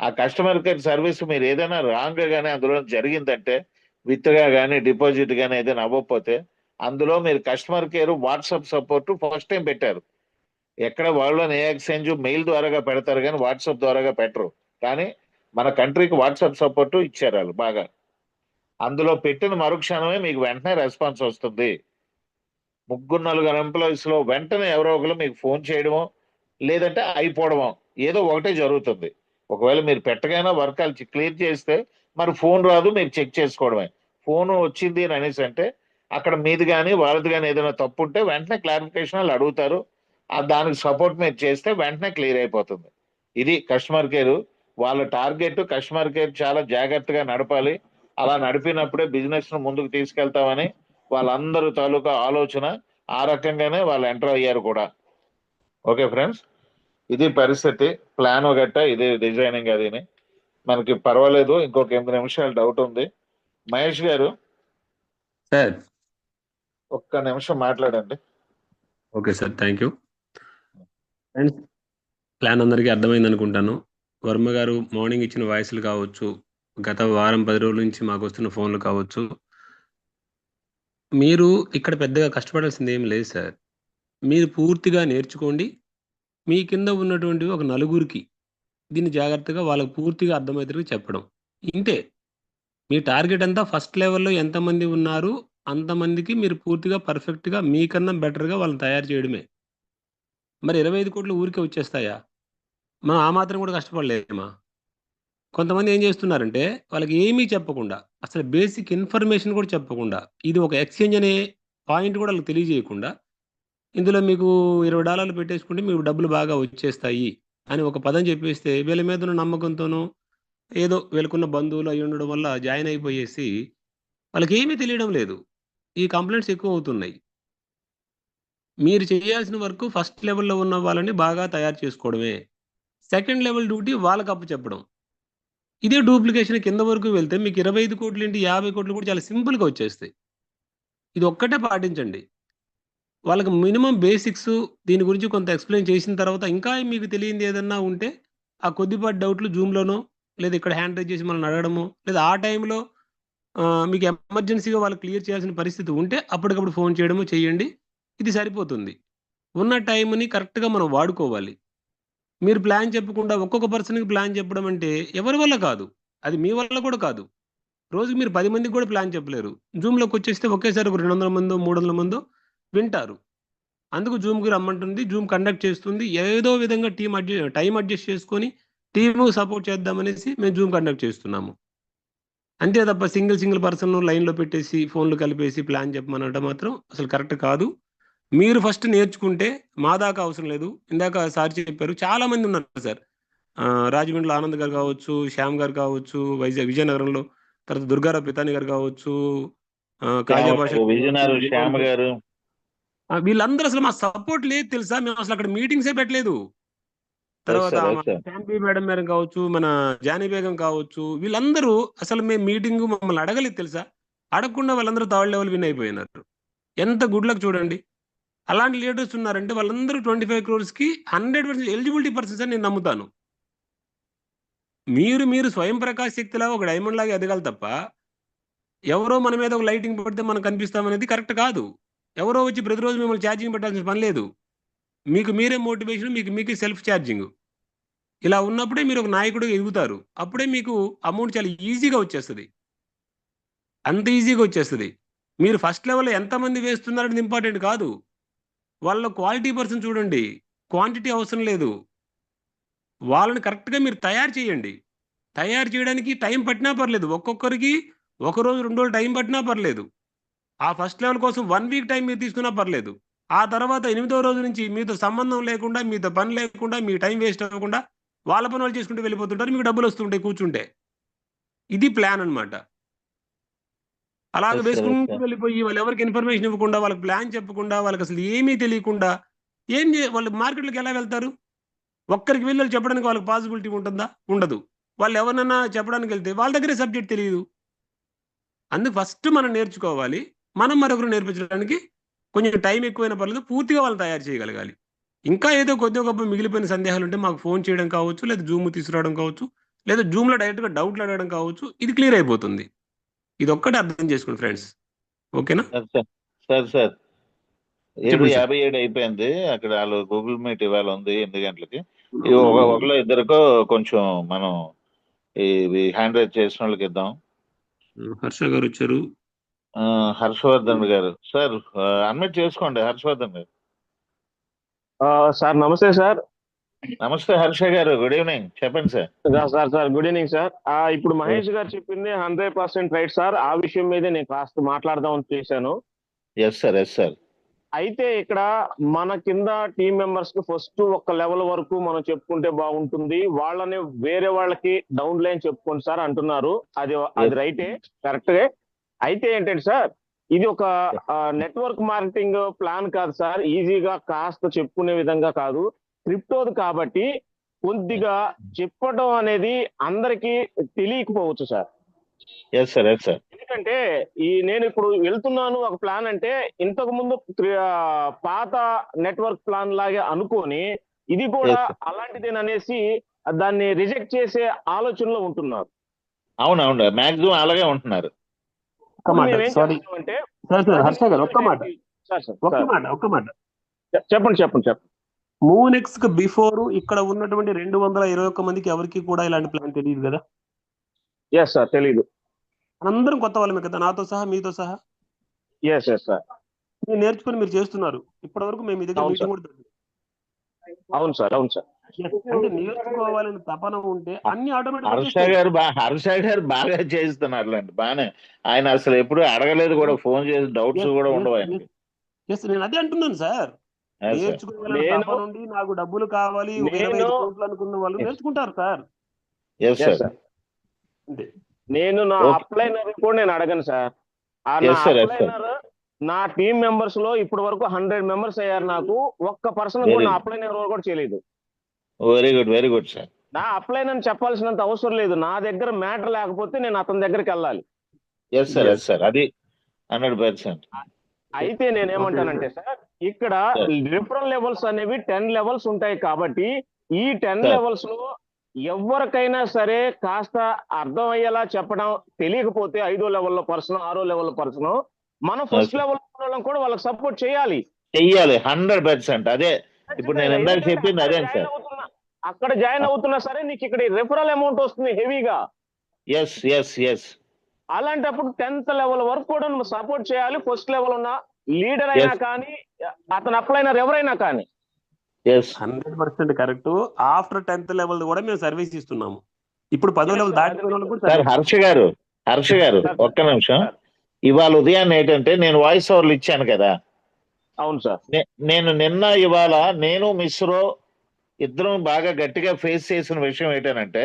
ఆ కస్టమర్ కేర్ సర్వీస్ మీరు ఏదైనా రాంగ్ గానీ అందులో జరిగిందంటే విత్ గా కానీ డిపాజిట్ కానీ ఏదైనా అవ్వకపోతే అందులో మీరు customer care WhatsApp support first time పెట్టారు. ఎక్కడ వరల్డ్లోని ఏ ఎక్స్చేంజ్ మెయిల్ ద్వారాగా పెడతారు కానీ వాట్సాప్ ద్వారాగా పెట్టరు. కానీ మన కంట్రీకి వాట్సాప్ సపోర్ట్ ఇచ్చారు వాళ్ళు బాగా. అందులో పెట్టిన మరుక్షణమే మీకు వెంటనే రెస్పాన్స్ వస్తుంది. 3-4 ఎంప్లాయీస్ లో వెంటనే ఎవరో ఒకరు మీకు ఫోన్ చేయడమో లేదంటే అయిపోవడమో ఏదో ఒకటే జరుగుతుంది. ఒకవేళ మీరు పెట్టగానే వర్క్ క్లియర్ చేస్తే మరి ఫోన్ రాదు, మీరు చెక్ చేసుకోవడమే. ఫోన్ వచ్చింది అని అనేసి అంటే అక్కడ మీది కానీ వాళ్ళది కానీ ఏదైనా తప్పు ఉంటే వెంటనే క్లారిఫికేషన్ వాళ్ళు అడుగుతారు. దానికి సపోర్ట్ మీరు చేస్తే వెంటనే క్లియర్ అయిపోతుంది. ఇది కస్టమర్ కేర్. వాళ్ళ టార్గెట్ కస్టమర్ కేర్ చాలా జాగ్రత్తగా నడపాలి. అలా నడిపినప్పుడే బిజినెస్ ను ముందుకు తీసుకెళ్తామని వాళ్ళందరూ తాలూకా ఆలోచన. ఆ రకంగానే వాళ్ళు ఎంటర్ అయ్యారు కూడా. ఓకే ఫ్రెండ్స్, ఇది పరిస్థితి. ప్లాన్ గట్ట ఇది డిజైనింగ్ అదిని మనకి పర్వాలేదు. ఇంకొక 8 నిమిషాలు డౌట్ ఉంది. మహేష్ గారు సార్. ఒక్క నిమిషం మాట్లాడండి. Okay sir, thank you. Friends, plan అందరికీ అర్థమైంది అనుకుంటాను. వర్మ గారు మార్నింగ్ ఇచ్చిన వాయిస్లు కావచ్చు, గత వారం 10 రోజుల నుంచి మాకు వస్తున్న ఫోన్లు కావచ్చు, మీరు ఇక్కడ పెద్దగా కష్టపడాల్సింది ఏం లేదు సార్. మీరు పూర్తిగా నేర్చుకోండి. మీ కింద ఉన్నటువంటి ఒక నలుగురికి దీన్ని జాగ్రత్తగా వాళ్ళకి పూర్తిగా అర్థమయ్యేటట్టు చెప్పడం. ఇంతే. మీ టార్గెట్ అంతా ఫస్ట్ లెవెల్‌లో ఎంతమంది ఉన్నారు అంతమందికి మీరు పూర్తిగా పర్ఫెక్ట్‌గా మీకన్నా బెటర్‌గా వాళ్ళని తయారు చేయడమే. మరి 25,00,00,000 ఊరికే వచ్చేస్తాయా? మనం ఆ మాత్రం కూడా కష్టపడలేమా? కొంతమంది ఏం చేస్తున్నారంటే వాళ్ళకి ఏమీ చెప్పకుండా, అసలు బేసిక్ ఇన్ఫర్మేషన్ కూడా చెప్పకుండా, ఇది ఒక ఎక్స్‌చేంజ్ అనే పాయింట్ కూడా వాళ్ళకి తెలియజేయకుండా, ఇందులో మీకు $20 పెట్టేసుకుంటే మీకు డబ్బులు బాగా వచ్చేస్తాయి అని ఒక పదం చెప్పేస్తే వీళ్ళ మీద ఉన్న నమ్మకంతోనో, ఏదో వీళ్ళకున్న బంధువులు అయ్యుండడం వల్ల జాయిన్ అయిపోయేసి వాళ్ళకేమీ తెలియడం లేదు. ఈ కంప్లెయింట్స్ ఎక్కువవుతున్నాయి. మీరు చేయాల్సిన వర్క్ ఫస్ట్ లెవెల్‌లో ఉన్న వాళ్ళని బాగా తయారు చేసుకోవడమే. సెకండ్ లెవెల్ డ్యూటీ వాళ్ళకి అప్పచెప్పడం. ఇదే డూప్లికేషన్ కింద వరకు వెళ్తే మీకు 25,00,00,000 ఏంటి, 50,00,00,000 కూడా చాలా సింపుల్‌గా వచ్చేస్తాయి. ఇది ఒక్కటే పాటించండి. వాళ్ళకి మినిమమ్ బేసిక్స్ దీని గురించి కొంత ఎక్స్‌ప్లెయిన్ చేసిన తర్వాత ఇంకా మీకు తెలియంది ఏదన్నా ఉంటే, ఆ కొద్దిపాటి డౌట్‌లు జూమ్‌లోనో, లేదా ఇక్కడ హ్యాండ్ రైజ్ చేసి మనల్ని అడగడమో, లేదా ఆ టైంలో మీకు ఎమర్జెన్సీగా వాళ్ళు క్లియర్ చేయాల్సిన పరిస్థితి ఉంటే అప్పటికప్పుడు ఫోన్ చేయడమో చేయండి. ఇది సరిపోతుంది. ఉన్న టైంని కరెక్ట్‌గా మనం వాడుకోవాలి. మీరు ప్లాన్ చెప్పకుండా ఒక్కొక్క పర్సన్‌కి ప్లాన్ చెప్పడం అంటే ఎవరి వల్ల కాదు. అది మీ వల్ల కూడా కాదు. రోజుకి మీరు 10 మందికి కూడా ప్లాన్ చెప్పలేరు. జూమ్‌లోకొచ్చేస్తే ఒకేసారి ఒక 200 మందో, 300 మందో వింటారు. అందుకు జూమ్‌కి రమ్మంటుంది. జూమ్ కండక్ట్ చేస్తుంది. ఏదో విధంగా టైమ్ అడ్జస్ట్ చేసుకొని టీమ్‌కి సపోర్ట్ చేద్దామనేసి మేము జూమ్ కండక్ట్ చేస్తున్నాము. అంతే తప్ప సింగిల్ పర్సన్‌ను లైన్‌లో పెట్టేసి, ఫోన్‌లు కలిపేసి ప్లాన్ చెప్పమనడం మాత్రం అసలు కరెక్ట్ కాదు. మీరు ఫస్ట్ నేర్చుకుంటే మా దాకా అవసరం లేదు. ఇందాక సార్ చెప్పారు. చాలామంది ఉన్నారు సార్. రాజమండ్రిలో ఆనంద్ గారు కావచ్చు, శ్యామ్ గారు కావచ్చు, విజయనగరంలో తర్వాత దుర్గారావు పితాని గారు కావచ్చు, కాజా భాష విజయనగరం శ్యామ్ గారు, వీళ్ళందరూ అసలు మా సపోర్ట్ లేదు తెలుసా? మేము అసలు అక్కడ మీటింగ్సే పెట్టలేదు. తర్వాత శాంతి మేడం కావచ్చు, మన జానీ బేగం కావచ్చు, వీళ్ళందరూ అసలు మేము మీటింగ్ మమ్మల్ని అడగలేదు తెలుసా? అడగకుండా వాళ్ళందరూ థర్డ్ లెవెల్ విన్ అయిపోయినారు. ఎంత గుడ్ లక్ చూడండి. అలాంటి లీడర్స్ ఉన్నారంటే వాళ్ళందరూ 25 క్రోర్స్‌కి 100% ఎలిజిబిలిటీ పర్సన్స్ అని నేను నమ్ముతాను. మీరు స్వయం ప్రకాశ్ శక్తిలాగా ఒక డైమండ్ లాగా ఎదగాలి తప్ప, ఎవరో మన మీద ఒక లైటింగ్ పడితే మనం కనిపిస్తామనేది కరెక్ట్ కాదు. ఎవరో వచ్చి ప్రతిరోజు మిమ్మల్ని ఛార్జింగ్ పెట్టాల్సిన పని లేదు. మీకు మీరే మోటివేషన్, మీకు మీకే సెల్ఫ్ ఛార్జింగ్. ఇలా ఉన్నప్పుడే మీరు ఒక నాయకుడిగా ఎదుగుతారు. అప్పుడే మీకు అమౌంట్ చాలా ఈజీగా వచ్చేస్తది. అంత ఈజీగా వచ్చేస్తది. మీరు ఫస్ట్ లెవెల్‌లో ఎంతమంది వేస్తున్నారనేది ఇంపార్టెంట్ కాదు. వాళ్ళ క్వాలిటీ పర్సన్ చూడండి. క్వాంటిటీ అవసరం లేదు. వాళ్ళని కరెక్ట్‌గా మీరు తయారు చేయండి. తయారు చేయడానికి టైం పట్టినా పర్లేదు. ఒక్కొక్కరికి ఒక రోజు, 2 రోజులు టైం పట్టినా పర్లేదు. ఆ ఫస్ట్ లెవెల్ కోసం 1 వీక్ టైం మీరు తీసుకున్నా పర్లేదు. ఆ తర్వాత 8వ రోజు నుంచి మీతో సంబంధం లేకుండా, మీతో పని లేకుండా, మీ టైం వేస్ట్ అవ్వకుండా వాళ్ళ పని వాళ్ళు చేసుకుంటూ వెళ్ళిపోతుంటారు. మీకు డబ్బులొస్తుంటాయి కూర్చుంటే. ఇది ప్లాన్ అన్నమాట. అలాగ వేసుకుంటూ వెళ్ళిపోయి వాళ్ళెవరికీ ఇన్ఫర్మేషన్ ఇవ్వకుండా, వాళ్ళకి ప్లాన్ చెప్పకుండా, వాళ్ళకసలు ఏమీ తెలియకుండా వాళ్ళు మార్కెట్‌లోకి ఎలా వెళ్తారు? ఒక్కరికి వెళ్లి చెప్పడానికి వాళ్ళకి పాసిబిలిటీ ఉంటుందా? ఉండదు. వాళ్ళు ఎవరినన్నా చెప్పడానికెళ్తే వాళ్ళ దగ్గరే సబ్జెక్ట్ తెలీదు. అందుకు ఫస్ట్ మనం నేర్చుకోవాలి. మనం మరొకరికి నేర్పించడానికి కొంచెం టైం ఎక్కువైనా పర్లేదు. పూర్తిగా వాళ్ళని తయారు చేయగలగాలి. ఇంకా ఏదో కొద్దో గొప్పో మిగిలిపోయిన సందేహాలుంటే మాకు ఫోన్ చేయడం కావచ్చు, లేదా జూమ్ తీసుకురావడం కావచ్చు, లేదా జూమ్‌లో డైరెక్ట్‌గా డౌట్‌లు అడగడం కావచ్చు. ఇది క్లియర్ అయిపోతుంది. ఇదొక్కటి అర్థం చేసుకోండి ఫ్రెండ్స్. ఓకేనా? సార్ చెప్పండి సార్. 7:57 అయిపోయింది. అక్కడ వాళ్ళు గూగుల్ మీట్ ఇవాళ ఉంది 8 గంటలకి. అవునవును. ఒకళ్ళు ఇద్దరికో కొంచెం మనం ఇవి హ్యాండ్ రైజ్ చేసిన వాళ్ళకి ఇద్దాం. హర్ష గారు వచ్చారు. హర్షవర్ధన్ గారు సార్, అడ్మిట్ చేసుకోండి హర్షవర్ధన్ గారు. సార్ నమస్తే సార్. నమస్తే హర్ష గారు, గుడ్ ఈవినింగ్, చెప్పండి sir. Sir good evening sir. ఇప్పుడు మహేష్ గారు చెప్పింది 100% రైట్ సార్. ఆ విషయం మీదే నేను కాస్త మాట్లాడదామని చేశాను. Yes sir, yes sir. అయితే ఇక్కడ మన కింద టీం మెంబర్స్ కి ఫస్ట్ ఒక లెవెల్ వరకు మనం చెప్పుకుంటే బాగుంటుంది, వాళ్ళని వేరే వాళ్ళకి డౌన్ లైన్ చెప్పుకోండి సార్ అంటున్నారు. అది రైటే, కరెక్టే. అయితే ఏంటంటే సార్, ఇది ఒక నెట్వర్క్ మార్కెటింగ్ ప్లాన్ కాదు సార్. ఈజీగా కాస్త చెప్పుకునే విధంగా కాదు, క్రిప్టోది కాబట్టి కొద్దిగా చెప్పడం అనేది అందరికీ తెలియకపోవచ్చు sir. Yes sir, yes sir. ఎందుకంటే నేను ఇప్పుడు వెళ్తున్నాను ఒక ప్లాన్ అంటే, ఇంతకు ముందు పాత నెట్వర్క్ ప్లాన్ లాగే అనుకొని ఇది కూడా అలాంటిదేననేసి దాన్ని రిజెక్ట్ చేసే ఆలోచనలో ఉంటున్నారు. అవునవును, మాక్సిమం అలాగే ఉంటున్నారు. హర్ష గారు ఒక్క మాట. చెప్పండి. మూనెక్స్ కి బిఫోర్ ఇక్కడ ఉన్నటువంటి 221 మందికి ఎవరికి కూడా ఇలాంటి ప్లాన్ తెలియదు కదా? ఎస్ సార్, తెలీదు. అందరం కొత్త వాళ్ళమే కదా, నాతో సహా మీతో సహా. Yes sir. మీరు నేర్చుకుని మీరు చేస్తున్నారు. ఇప్పటి వరకు మేము మీ దగ్గర అవును మీటింగ్ సార్. కూడా పెట్టలేదు. అవును సార్. అంటే నేర్చుకోవాలని తపన ఉంటే అన్ని హర్ష గారు బాగా చేస్తున్నారు బానే. ఆయన అసలు ఎప్పుడు అడగలేదు కూడా, ఫోన్ చేసి డౌట్స్ కూడా ఉండవు ఆయనకి. నేను అదే అంటున్నాను సార్. నేర్చుకోవాలని తపన ఉండి నాకు డబ్బులు కావాలి 25 కోట్లు అనుకున్న వాళ్ళు నేర్చుకుంటారు సార్. నేను నా అప్లైనర్ కూడా నేను అడగను సార్. నా టీం మెంబర్స్ లో ఇప్పటి వరకు 100 మెంబర్స్ అయ్యారు. నాకు ఒక్క పర్సన్ కూడా నా అప్లైనర్ కూడా చేయలేదు. Very good, very good sir. నా అప్లైనర్ చెప్పాల్సినంత అవసరం లేదు. నా దగ్గర మ్యాటర్ లేకపోతే నేను అతని దగ్గరికి వెళ్ళాలి. ఎస్ సార్, ఎస్ సార్, అది 100%. అయితే నేనేమంటానంటే సార్, ఇక్కడ రిఫరల్ లెవెల్స్ అనేవి 10 లెవెల్స్ ఉంటాయి కాబట్టి ఈ 10 లెవెల్స్ లో ఎవరికైనా సరే కాస్త అర్థమయ్యేలా చెప్పడం తెలియకపోతే 5వ లెవెల్లో పర్సన్, 6వ లెవెల్లో పర్సన్, మనం ఫస్ట్ లెవెల్ కూడా వాళ్ళకి సపోర్ట్ చేయాలి. 100%. అదే ఇప్పుడు నేను ఇందాక చెప్పింది అదే సార్. అక్కడ జాయిన్ అవుతున్నా సరే నీకు ఇక్కడ రిఫరల్ అమౌంట్ వస్తుంది హెవీగా. ఎస్. అలాంటప్పుడు 10th లెవెల్ వరకు కూడా నువ్వు సపోర్ట్ చేయాలి. ఫస్ట్ లెవెల్ ఉన్న లీడర్ అయినా కానీ, అతను అప్లైనర్ ఎవరైనా కానీ. 100% కరెక్ట్. ఆఫ్టర్ 10th లెవెల్ కూడా మేము సర్వీస్ ఇస్తున్నాము. ఇప్పుడు 10వ లెవెల్ దాటిపోయిన సార్. హర్ష గారు ఒక్క నిమిషం. ఇవాళ ఉదయాన్నే ఏంటంటే నేను వాయిస్ ఓవర్లు ఇచ్చాను కదా. అవును సార్. నేను నిన్న ఇవాళ నేను మిశ్రో ఇద్దరం బాగా గట్టిగా ఫేస్ చేసిన విషయం ఏంటంటే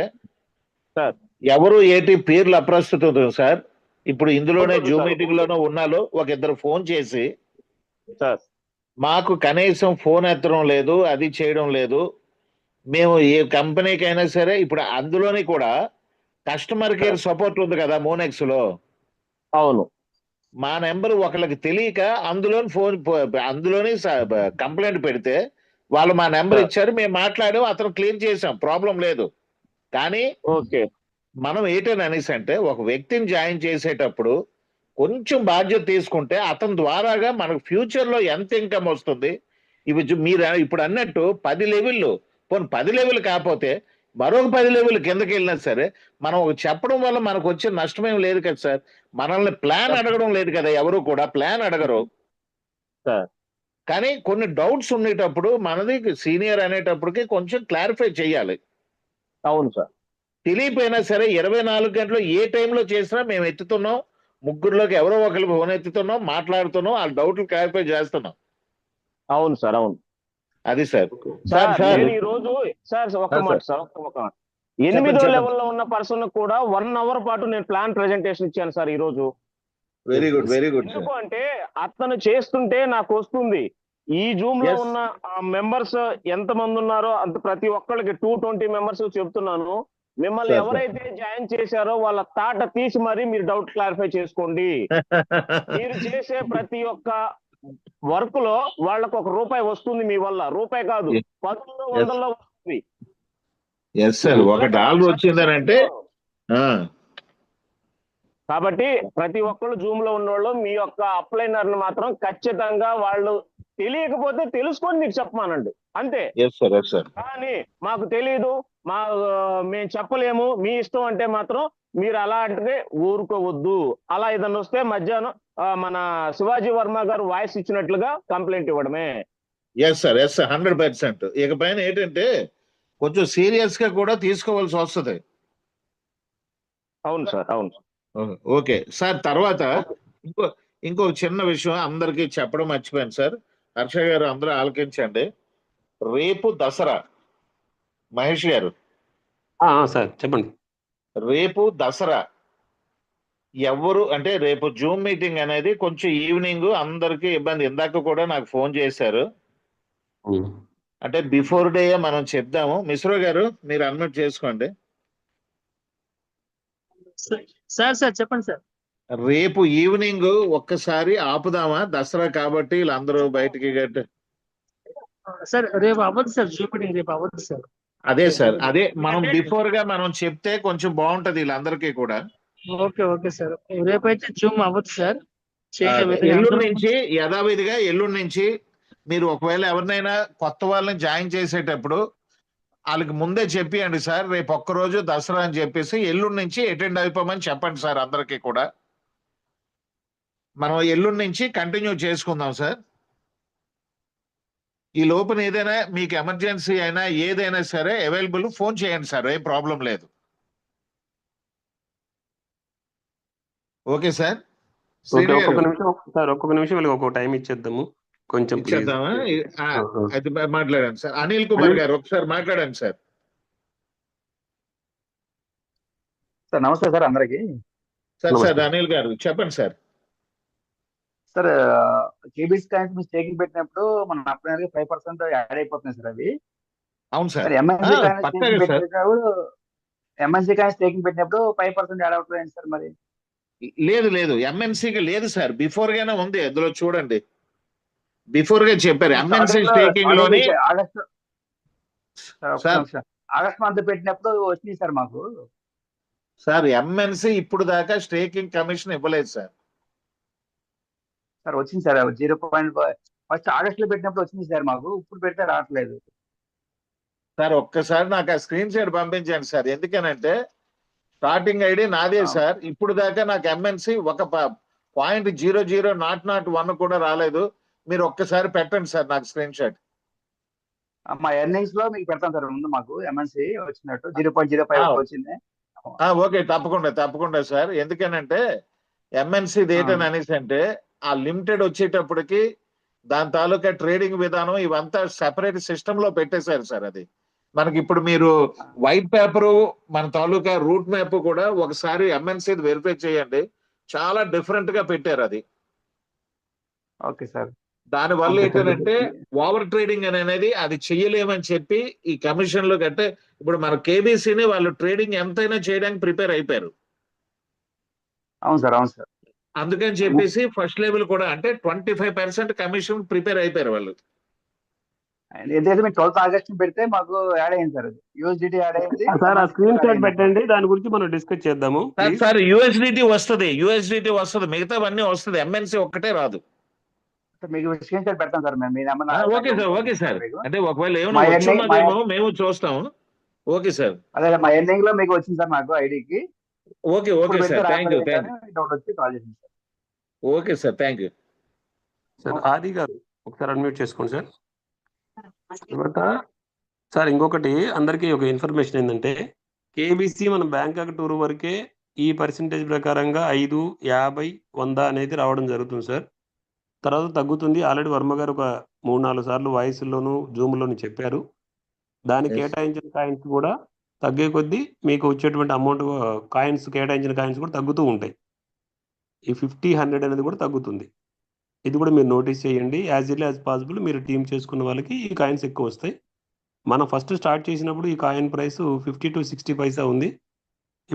సార్, ఎవరు ఏటి పేర్లు అప్రస్తుతం అవుతుంది సార్. ఇప్పుడు ఇందులోనే జూమ్ మీటింగ్ లోనూ ఉన్నాలో ఒక ఇద్దరు ఫోన్ చేసి సార్ మాకు కనీసం ఫోన్ ఎత్తడం లేదు, అది చేయడం లేదు. మేము ఏ కంపెనీకి అయినా సరే ఇప్పుడు అందులోని కూడా కస్టమర్ కేర్ సపోర్ట్ ఉంది కదా మోనెక్స్ లో. అవును. మా నెంబర్ ఒకళ్ళకి తెలియక అందులోని కంప్లైంట్ పెడితే వాళ్ళు మా నెంబర్ ఇచ్చారు, మేము మాట్లాడాం, అతను క్లియర్ చేసాం, ప్రాబ్లం లేదు. కానీ ఓకే, మనం ఏంటని అనేసి అంటే ఒక వ్యక్తిని జాయిన్ చేసేటప్పుడు కొంచెం బాధ్యత తీసుకుంటే అతని ద్వారాగా మనకు ఫ్యూచర్ లో ఎంత ఇన్కమ్ వస్తుంది. ఇవి మీరు ఇప్పుడు అన్నట్టు 10 లెవెల్లు, పోనీ 10 లెవెల్ కాకపోతే మరొక 10 లెవెల్ కిందకి వెళ్ళినా సరే మనం చెప్పడం వల్ల మనకు వచ్చే నష్టమేం లేదు కదా సార్. మనల్ని ప్లాన్ అడగడం లేదు కదా, ఎవరు కూడా ప్లాన్ అడగరు. కానీ కొన్ని డౌట్స్ ఉండేటప్పుడు మనది సీనియర్ అనేటప్పటికి కొంచెం క్లారిఫై చేయాలి. అవును సార్. తెలియపోయినా సరే 24 గంటలు ఏ టైంలో చేసినా మేము ఎత్తుతున్నాం. ముగ్గురులోకి ఎవరో ఒకరు ఫోన్ ఎత్తుతున్నాం, మాట్లాడుతున్నాం, ఆ డౌట్లు క్లారిఫై చేస్తున్నాం. అవును సార్, అవును. అది సార్. ఈ రోజు సార్ ఒక్క మాట. 8వ లెవెల్లో ఉన్న పర్సన్ కూడా 1 అవర్ పాటు నేను ప్లాన్ ప్రెజెంటేషన్ ఇచ్చాను సార్ ఈ రోజు. Very good, very good. ఎందుకు అంటే అతను చేస్తుంటే నాకు వస్తుంది. ఈ జూమ్ లో ఉన్న మెంబర్స్ ఎంత మంది ఉన్నారో అంత ప్రతి ఒక్కళ్ళకి 220 మెంబర్స్ చెప్తున్నాను. మిమ్మల్ని ఎవరైతే జాయిన్ చేశారో వాళ్ళ తాట తీసి మరి మీరు డౌట్ క్లారిఫై చేసుకోండి. మీరు చేసే ప్రతి ఒక్క వర్క్ లో వాళ్ళకు ₹1 వస్తుంది మీ వల్ల. రూపాయి కాదు, 10 100 వస్తుంది. $1 వచ్చిందనంటే. కాబట్టి ప్రతి ఒక్కళ్ళు జూమ్ లో ఉన్నవాళ్ళు మీ యొక్క అప్లైనర్ ని మాత్రం ఖచ్చితంగా వాళ్ళు తెలియకపోతే తెలుసుకొని మీరు చెప్పమానండి, అంతే. Yes sir, yes sir. కానీ మాకు తెలియదు, మేము చెప్పలేము, మీ ఇష్టం అంటే మాత్రం మీరు అలా అంటే ఊరుకోవద్దు. అలా ఏదన్నా వస్తే మధ్యాహ్నం మన శివాజీ వర్మ గారు వాయిస్ ఇచ్చినట్లుగా కంప్లైంట్ ఇవ్వడమే. Yes sir, yes sir, 100%. ఇకపైన ఏంటంటే కొంచెం సీరియస్ గా కూడా తీసుకోవాల్సి వస్తుంది. అవును సార్, అవును. Okay sir. తర్వాత ఇంకో చిన్న విషయం అందరికీ చెప్పడం మర్చిపోయాను సార్. హర్ష గారు అందరూ ఆలకించండి. రేపు దసరా. మహేష్ గారు, సార్ చెప్పండి. రేపు దసరా ఎవరు అంటే రేపు జూమ్ మీటింగ్ అనేది కొంచెం ఈవినింగ్ అందరికీ ఇబ్బంది. ఇందాక కూడా నాకు ఫోన్ చేశారు. అంటే బిఫోర్ డే మనం చెప్దాము. మిశ్రో గారు మీరు అన్మ్యూట్ చేసుకోండి. సార్ చెప్పండి సార్. రేపు ఈవినింగ్ ఒక్కసారి ఆపుదామా? దసరా కాబట్టి వీళ్ళందరూ బయటికి గట్టి. సార్ రేపు అవ్వదు సార్, జూమ్ మీటింగ్ రేపు అవ్వదు సార్. అదే సార్, అదే మనం బిఫోర్ గా మనం చెప్తే కొంచెం బాగుంటది వీళ్ళందరికీ కూడా. ఓకే సార్, రేపైతే జూమ్ అవ్వదు సార్. ఎల్లుండి నుంచి యథావిధిగా ఎల్లుండి నుంచి మీరు ఒకవేళ ఎవరినైనా కొత్త వాళ్ళని జాయిన్ చేసేటప్పుడు వాళ్ళకి ముందే చెప్పియండి సార్, రేపు ఒక్కరోజు దసరా అని చెప్పేసి ఎల్లుండి నుంచి అటెండ్ అయిపోమని చెప్పండి సార్ అందరికీ కూడా. మనం ఎల్లుండి నుంచి కంటిన్యూ చేసుకుందాం సార్. ఈ లోపల ఏదైనా మీకు ఎమర్జెన్సీ అయినా ఏదైనా సరే అవైలబుల్ ఫోన్ చేయండి సార్, ఏం ప్రాబ్లం లేదు. Okay sir. ఒక్కొక్క నిమిషం వీళ్ళకి ఒక్కొక్క టైం ఇచ్చేద్దాము కొంచెం. ఇచ్చేద్దామా? అది మాట్లాడండి సార్. అనిల్ కుమార్ గారు ఒకసారి మాట్లాడండి సార్. సార్ నమస్తే సార్ అందరికి. సార్ అనిల్ గారు చెప్పండి సార్. సార్ కేబీసీ కాయిన్స్ మీరు స్టేకింగ్ పెట్టినప్పుడు మన అప్లైనర్ 5% యాడ్ అయిపోతున్నాయి సార్ అవి. అవును సార్. ఎంఎన్సీ కాయిన్స్ స్టేకింగ్ పెట్టినప్పుడు 5% యాడ్ అవుతుంది సార్ మరి? లేదు ఎంఎన్సీకి లేదు సార్, బిఫోర్ గానే ఉంది. అందులో చూడండి, బిఫోర్ గా చెప్పారు ఎంఎన్సీ స్టేకింగ్ లోని. ఆగస్ట్ మంత్ పెట్టినప్పుడు వచ్చింది సార్ మాకు. సార్ ఎంఎన్సీ ఇప్పుడు దాకా స్టేకింగ్ కమిషన్ ఇవ్వలేదు సార్. సార్ వచ్చింది సార్ 0.5 ఫస్ట్ ఆగస్ట్ లో పెట్టినప్పుడు వచ్చింది సార్ మాకు, ఇప్పుడు పెడితే రావట్లేదు సార్. ఒక్కసారి నాకు ఆ స్క్రీన్ షాట్ పంపించండి సార్. ఎందుకనంటే స్టార్టింగ్ ఐడి నాదే సార్. ఇప్పుడు దాకా నాకు ఎంఎన్సీ ఒక 0.0001 కూడా రాలేదు. మీరు ఒక్కసారి పెట్టండి సార్ నాకు స్క్రీన్ షాట్. మా ఎర్నింగ్స్ లో మీకు పెడతాను సార్ ముందు. మాకు ఎంఎన్సీ వచ్చినట్టు 0.05 వచ్చింది. ఓకే, తప్పకుండా సార్. ఎందుకనంటే ఎంఎన్సీ డేటా అనేసి అంటే ఆ లిమిటెడ్ వచ్చేటప్పటికి దాని తాలూకా ట్రేడింగ్ విధానం ఇవంతా సెపరేట్ సిస్టమ్ లో పెట్టేశారు సార్. అది మనకి ఇప్పుడు మీరు వైట్ పేపర్ మన తాలూకా రూట్ మ్యాప్ కూడా ఒకసారి ఎంఎన్సీ వెరిఫై చేయండి, చాలా డిఫరెంట్ గా పెట్టారు అది. Okay sir. దాని వల్ల ఏంటంటే ఓవర్ ట్రేడింగ్ అనేది అది చెయ్యలేమని చెప్పి ఈ కమిషన్లు కంటే ఇప్పుడు మన కేబీసీని వాళ్ళు ట్రేడింగ్ ఎంతైనా చేయడానికి ప్రిపేర్ అయిపోయారు. అవును సార్. అందుకని చెప్పేసి ఫస్ట్ లెవెల్ కూడా అంటే 25% కమిషన్ ప్రిపేర్ అయిపోయారు వాళ్ళు. ఏదైతే మీరు 12th ఆగస్ట్ పెడితే మాకు యాడ్ అయింది సార్. యూఎస్డిటీ యాడ్ అయింది సార్. ఆ స్క్రీన్ షాట్ పెట్టండి, దాని గురించి మనం డిస్కస్ చేద్దాము సార్. యూఎస్డిటీ వస్తుంది, మిగతావన్నీ వస్తుంది, ఎంఎన్సీ ఒక్కటే రాదు. మీకు స్క్రీన్ షాట్ పెడతాం సార్ మేము. Okay sir. అంటే ఒకవేళ ఏమైనా మేము చూస్తాము. Okay sir. అదే మా ఎండింగ్ లో మీకు వచ్చింది సార్ నాకు ఐడికి. Okay sir, thank you. Doubt వచ్చి కాల్ చేసింది sir. Okay sir, thank you sir. ఆది గారు ఒకసారి అన్మ్యూట్ చేసుకోండి సార్. తర్వాత సార్ ఇంకొకటి అందరికీ ఒక ఇన్ఫర్మేషన్ ఏంటంటే కేబీసీ మన బ్యాంకాక్ టూర్ వరకే ఈ పర్సెంటేజ్ ప్రకారంగా 5, 50, 100 అనేది రావడం జరుగుతుంది సార్. తర్వాత తగ్గుతుంది. ఆల్రెడీ వర్మ గారు ఒక 3-4 సార్లు వాయిస్లోను జూమ్లోను చెప్పారు. దానికి కేటాయించిన కాయిన్స్ కూడా తగ్గే కొద్దీ మీకు వచ్చేటువంటి అమౌంట్ కేటాయించిన కాయిన్స్ కూడా తగ్గుతూ ఉంటాయి. ఈ 50, 100 అనేది కూడా తగ్గుతుంది. ఇది కూడా మీరు నోటీస్ చేయండి. యాజ్ ఎర్లీ యాజ్ పాసిబుల్ మీరు టీమ్ చేసుకున్న వాళ్ళకి ఈ కాయిన్స్ ఎక్కువ వస్తాయి. మనం ఫస్ట్ స్టార్ట్ చేసినప్పుడు ఈ కాయిన్ ప్రైస్ 50 to 60 పైసా ఉంది.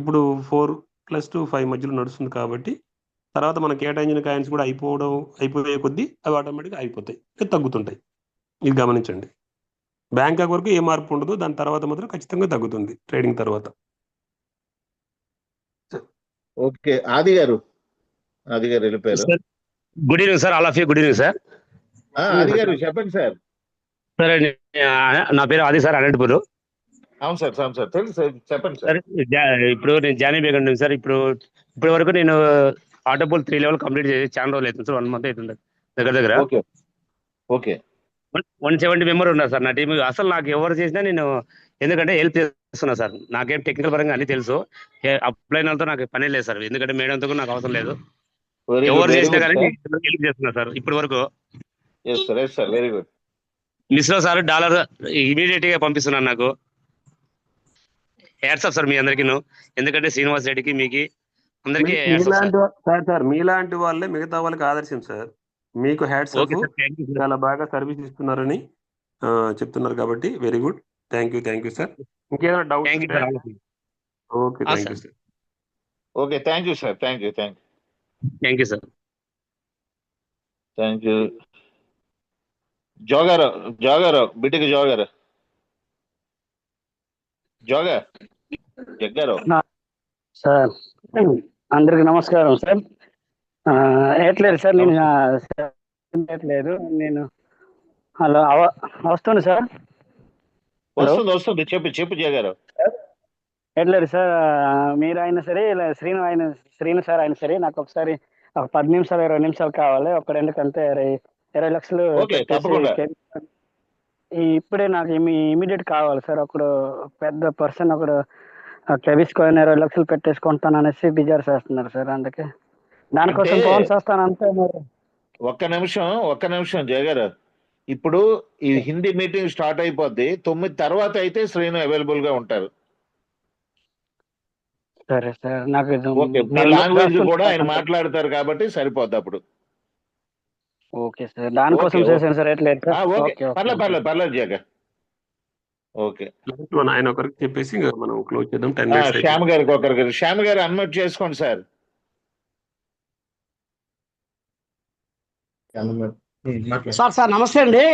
ఇప్పుడు 4+5 మధ్యలో నడుస్తుంది కాబట్టి తర్వాత మనం కేటాయించిన కాయిన్స్ కూడా అయిపోయే కొద్దీ అవి ఆటోమేటిక్గా అయిపోతాయి, తగ్గుతుంటాయి. ఇది గమనించండి. బ్యాంకాక్ వరకు ఏ మార్పు ఉండదు, దాని తర్వాత మాత్రం ఖచ్చితంగా తగ్గుతుంది ట్రేడింగ్ తర్వాత. ఓకే, ఆది గారు వెళ్ళిపోయారు. Good evening sir, all of you good evening sir. ఆది గారు చెప్పండి సార్. సరే నా పేరు ఆది సార్, అనంతపూర్. అవును సార్, అవును సార్, తెలుసు సార్, చెప్పండి సార్ సార్. ఇప్పుడు నేను జానీ బేగ్ ఉంటుంది సార్. ఇప్పటి వరకు నేను ఆటోపోల్ 3 లెవెల్ కంప్లీట్ చేసి చాలా రోజులు అవుతుంది సార్, 1 మంత్ అవుతుంది దగ్గర. ఓకే ఓకే 170 మెంబర్ ఉన్నారు సార్ నా టీం. అసలు నాకు ఎవరు చేసినా నేను ఎందుకంటే హెల్ప్ చేస్తున్నా సార్. నాకేం టెక్నికల్ పరంగా అన్ని తెలుసు. అప్లైన్ వాళ్ళతో నాకు పని లేదు సార్, ఎందుకంటే మేడంతో కూడా నాకు అవసరం లేదు. వెరీ ఎవరు గుడ్, వెరీ చేసినా గుడ్ కానీ సార్. హెల్ప్ చేస్తున్నా సార్ ఇప్పటి వరకు. Yes sir, yes sir, very good. మిస్రో సార్ డాలర్ ఇమీడియట్ గా పంపిస్తున్నాను నాకు. హ్యాట్స్ ఆఫ్ సార్ మీ అందరికీ, ఎందుకంటే శ్రీనివాస్ రెడ్డికి మీకు అందరికీ హ్యాట్స్ ఆఫ్ సార్. సార్ మీలాంటి వాళ్ళే మిగతా వాళ్ళకి ఆదర్శం సార్. మీకు hats off, okay sir, thank you sir. చాలా బాగా సర్వీస్ ఇస్తున్నారని చెప్తున్నారు కాబట్టి very good. Thank you sir. ఇంకేమైనా doubt? Thank you sir. Okay, thank you sir. Okay, thank you sir, thank you sir. Thank you. జోగారు బిటికి జోగారు జగ్గారు. సార్ అందరికి నమస్కారం సార్. ఎట్లేదు సార్, నేను ఎట్లేదు నేను హలో వస్తుంది సార్. వస్తుంది చెప్పు జగారు. ఎట్లేదు సార్, మీరు అయినా సరే ఇలా శ్రీను సార్ అయినా సరే నాకు ఒకసారి ఒక 10 నిమిషాలు 20 నిమిషాలు కావాలి. ఒక ఎందుకంటే 20 లక్షలు ఓకే, తప్పకుండా. ఇప్పుడే నాకు ఇమీడియట్ కావాలి సార్. ఒకడు పెద్ద పర్సన్ ఒకడు కెబిస్ కాయిన్ 20 లక్షలు పెట్టేసుకుంటాను అనేసి డిజైర్ చేస్తున్నారు సార్. అందుకే దానికోసం ఫోన్ చేస్తానంటే మరి. ఒక్క నిమిషం జగారు. ఇప్పుడు ఈ హిందీ మీటింగ్ స్టార్ట్ అయిపోద్ది. 9 తర్వాత అయితే శ్రీను అవైలబుల్ గా ఉంటారు. సరే సార్, నాకు ఓకే, మీ లాంగ్వేజ్ కూడా ఆయన మాట్లాడతారు కాబట్టి సరిపోద్ది అప్పుడు. ఓకే సార్, దానికోసం చేశాను సార్. ఎట్లేదు పర్లేదు జగ. ఓకే, ఆయన ఒకరికి చెప్పేసి మనం క్లోజ్ చేద్దాం. 10 minutes. శ్యామ్ గారు అన్మ్యూట్ చేసుకోండి సార్. సార్ నమస్తే అండి.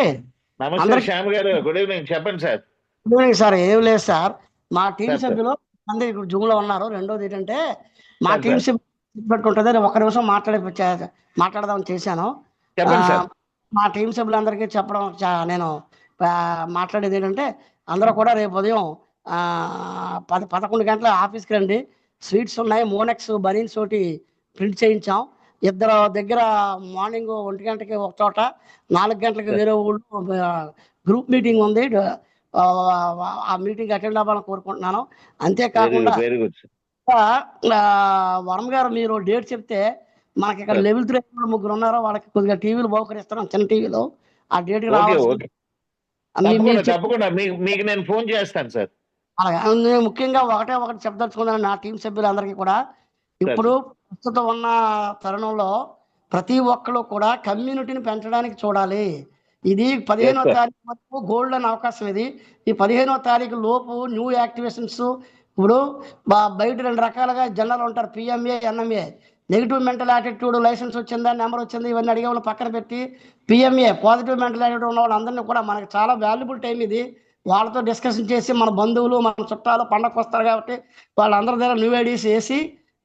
నమస్తే శ్యామ్ గారు, గుడ్ ఈవినింగ్. చెప్పండి సార్. Good evening sir. ఏం లేదు సార్, మా టీం సభ్యులు అందరు ఇప్పుడు జూమ్ లో ఉన్నారు. రెండోది ఏంటంటే మా టీం సభ్యులు పెట్టుకుంటుంది. ఒక్క నిమిషం మాట్లాడదామని చేశాను. మా టీం సభ్యులందరికీ చెప్పడం నేను మాట్లాడేది ఏంటంటే అందరూ కూడా రేపు ఉదయం 11 గంటల ఆఫీస్కి రండి. స్వీట్స్ ఉన్నాయి, మోనెక్స్ బనీన్స్ తోటి ప్రింట్ చేయించాం. ఇద్దరు దగ్గర మార్నింగ్ 1 గంటకి ఒక చోట, 4 గంటలకి వేరే ఊళ్ళో గ్రూప్ మీటింగ్ ఉంది. ఆ మీటింగ్ అటెండ్ అవ్వాలని కోరుకుంటున్నాను. అంతేకాకుండా వరం గారు మీరు డేట్ చెప్తే మనకి ఇక్కడ లెవెల్ 3 ముగ్గురు ఉన్నారో వాళ్ళకి కొద్దిగా టీవీలు బహుకరిస్తున్నాం, చిన్న టీవీలో. ఆ డేట్కి రావాలి. తప్పకుండా మీకు నేను ఫోన్ చేస్తాను సార్. అలాగే నేను ముఖ్యంగా ఒకటి చెప్పదలుచుకున్నాను నా టీం సభ్యులందరికీ కూడా. ఇప్పుడు ప్రస్తుతం ఉన్న తరుణంలో ప్రతి ఒక్కరు కూడా కమ్యూనిటీని పెంచడానికి చూడాలి. ఇది 15వ తారీఖు వరకు గోల్డెన్ అవకాశం. ఈ 15వ తారీఖు లోపు న్యూ యాక్టివేషన్స్. ఇప్పుడు బయట 2 రకాలుగా జనరల్ ఉంటారు, PMA, NMA. Negative mental attitude license వచ్చిందా, నెంబర్ వచ్చింది, ఇవన్నీ అడిగే వాళ్ళు పక్కన పెట్టి పిఎంఏ పాజిటివ్ మెంటల్ యాటిట్యూడ్ ఉన్న వాళ్ళందరినీ కూడా మనకి చాలా వాల్యుబుల్ టైం ఇది. వాళ్ళతో డిస్కషన్ చేసి మన బంధువులు మన చుట్టాలు పండగకు వస్తారు కాబట్టి వాళ్ళందరి దగ్గర న్యూ ఐడీస్ వేసి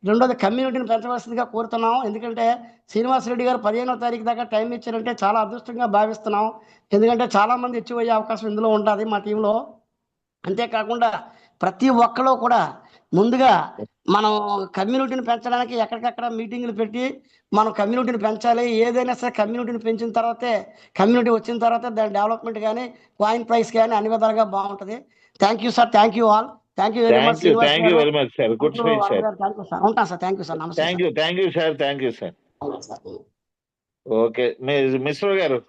రెండోది కమ్యూనిటీని పెంచవలసిందిగా కోరుతున్నాం. ఎందుకంటే శ్రీనివాస్ రెడ్డి గారు 15వ తారీఖు దాకా టైం ఇచ్చారంటే చాలా అదృష్టంగా భావిస్తున్నాం. ఎందుకంటే చాలా మంది అచీవ్ అయ్యే అవకాశం ఇందులో ఉంటుంది మా టీంలో. అంతేకాకుండా ప్రతి ఒక్కరు కూడా ముందుగా మనం కమ్యూనిటీని పెంచడానికి ఎక్కడికక్కడ మీటింగ్లు పెట్టి మనం కమ్యూనిటీని పెంచాలి. ఏదైనా సరే కమ్యూనిటీని పెంచిన తర్వాతే, కమ్యూనిటీ వచ్చిన తర్వాత దాని డెవలప్మెంట్ కానీ కాయిన్ ప్రైస్ కానీ అన్ని విధాలుగా బాగుంటుంది. Thank you sir, thank you all. Thank you very much. Good speech sir. ఉంటాను సార్. Thank you sir. నమస్తే. Thank you sir. Okay, Mishra గారు.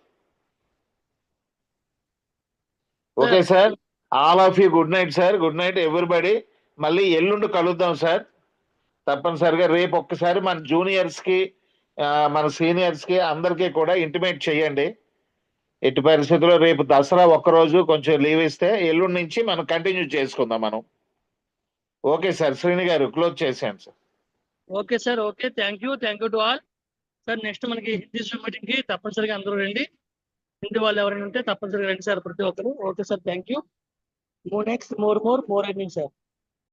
Okay sir, all of you good night sir. Good night everybody. మళ్ళీ ఎల్లుండి కలుద్దాం sir తప్పనిసరిగా. రేపు ఒక్కసారి మన జూనియర్స్ కి మన సీనియర్స్ కి అందరికీ కూడా ఇంటిమేట్ చేయండి. ఎట్టి పరిస్థితుల్లో రేపు దసరా ఒక్కరోజు కొంచెం లీవ్ ఇస్తే ఎల్లుండి నుంచి మనం కంటిన్యూ చేసుకుందాం మనం. ఓకే సార్, శ్రీని గారు క్లోజ్ చేసాను sir. Okay sir. Okay, thank you to all sir. Next మనకి హిందీ జూమ్ మీటింగ్ కి తప్పనిసరిగా అందరూ రండి. హిందీ వాళ్ళు ఎవరైనా ఉంటే తప్పనిసరిగా రండి సార్, ప్రతి ఒక్కరు. Okay sir, thank you. More earning sir.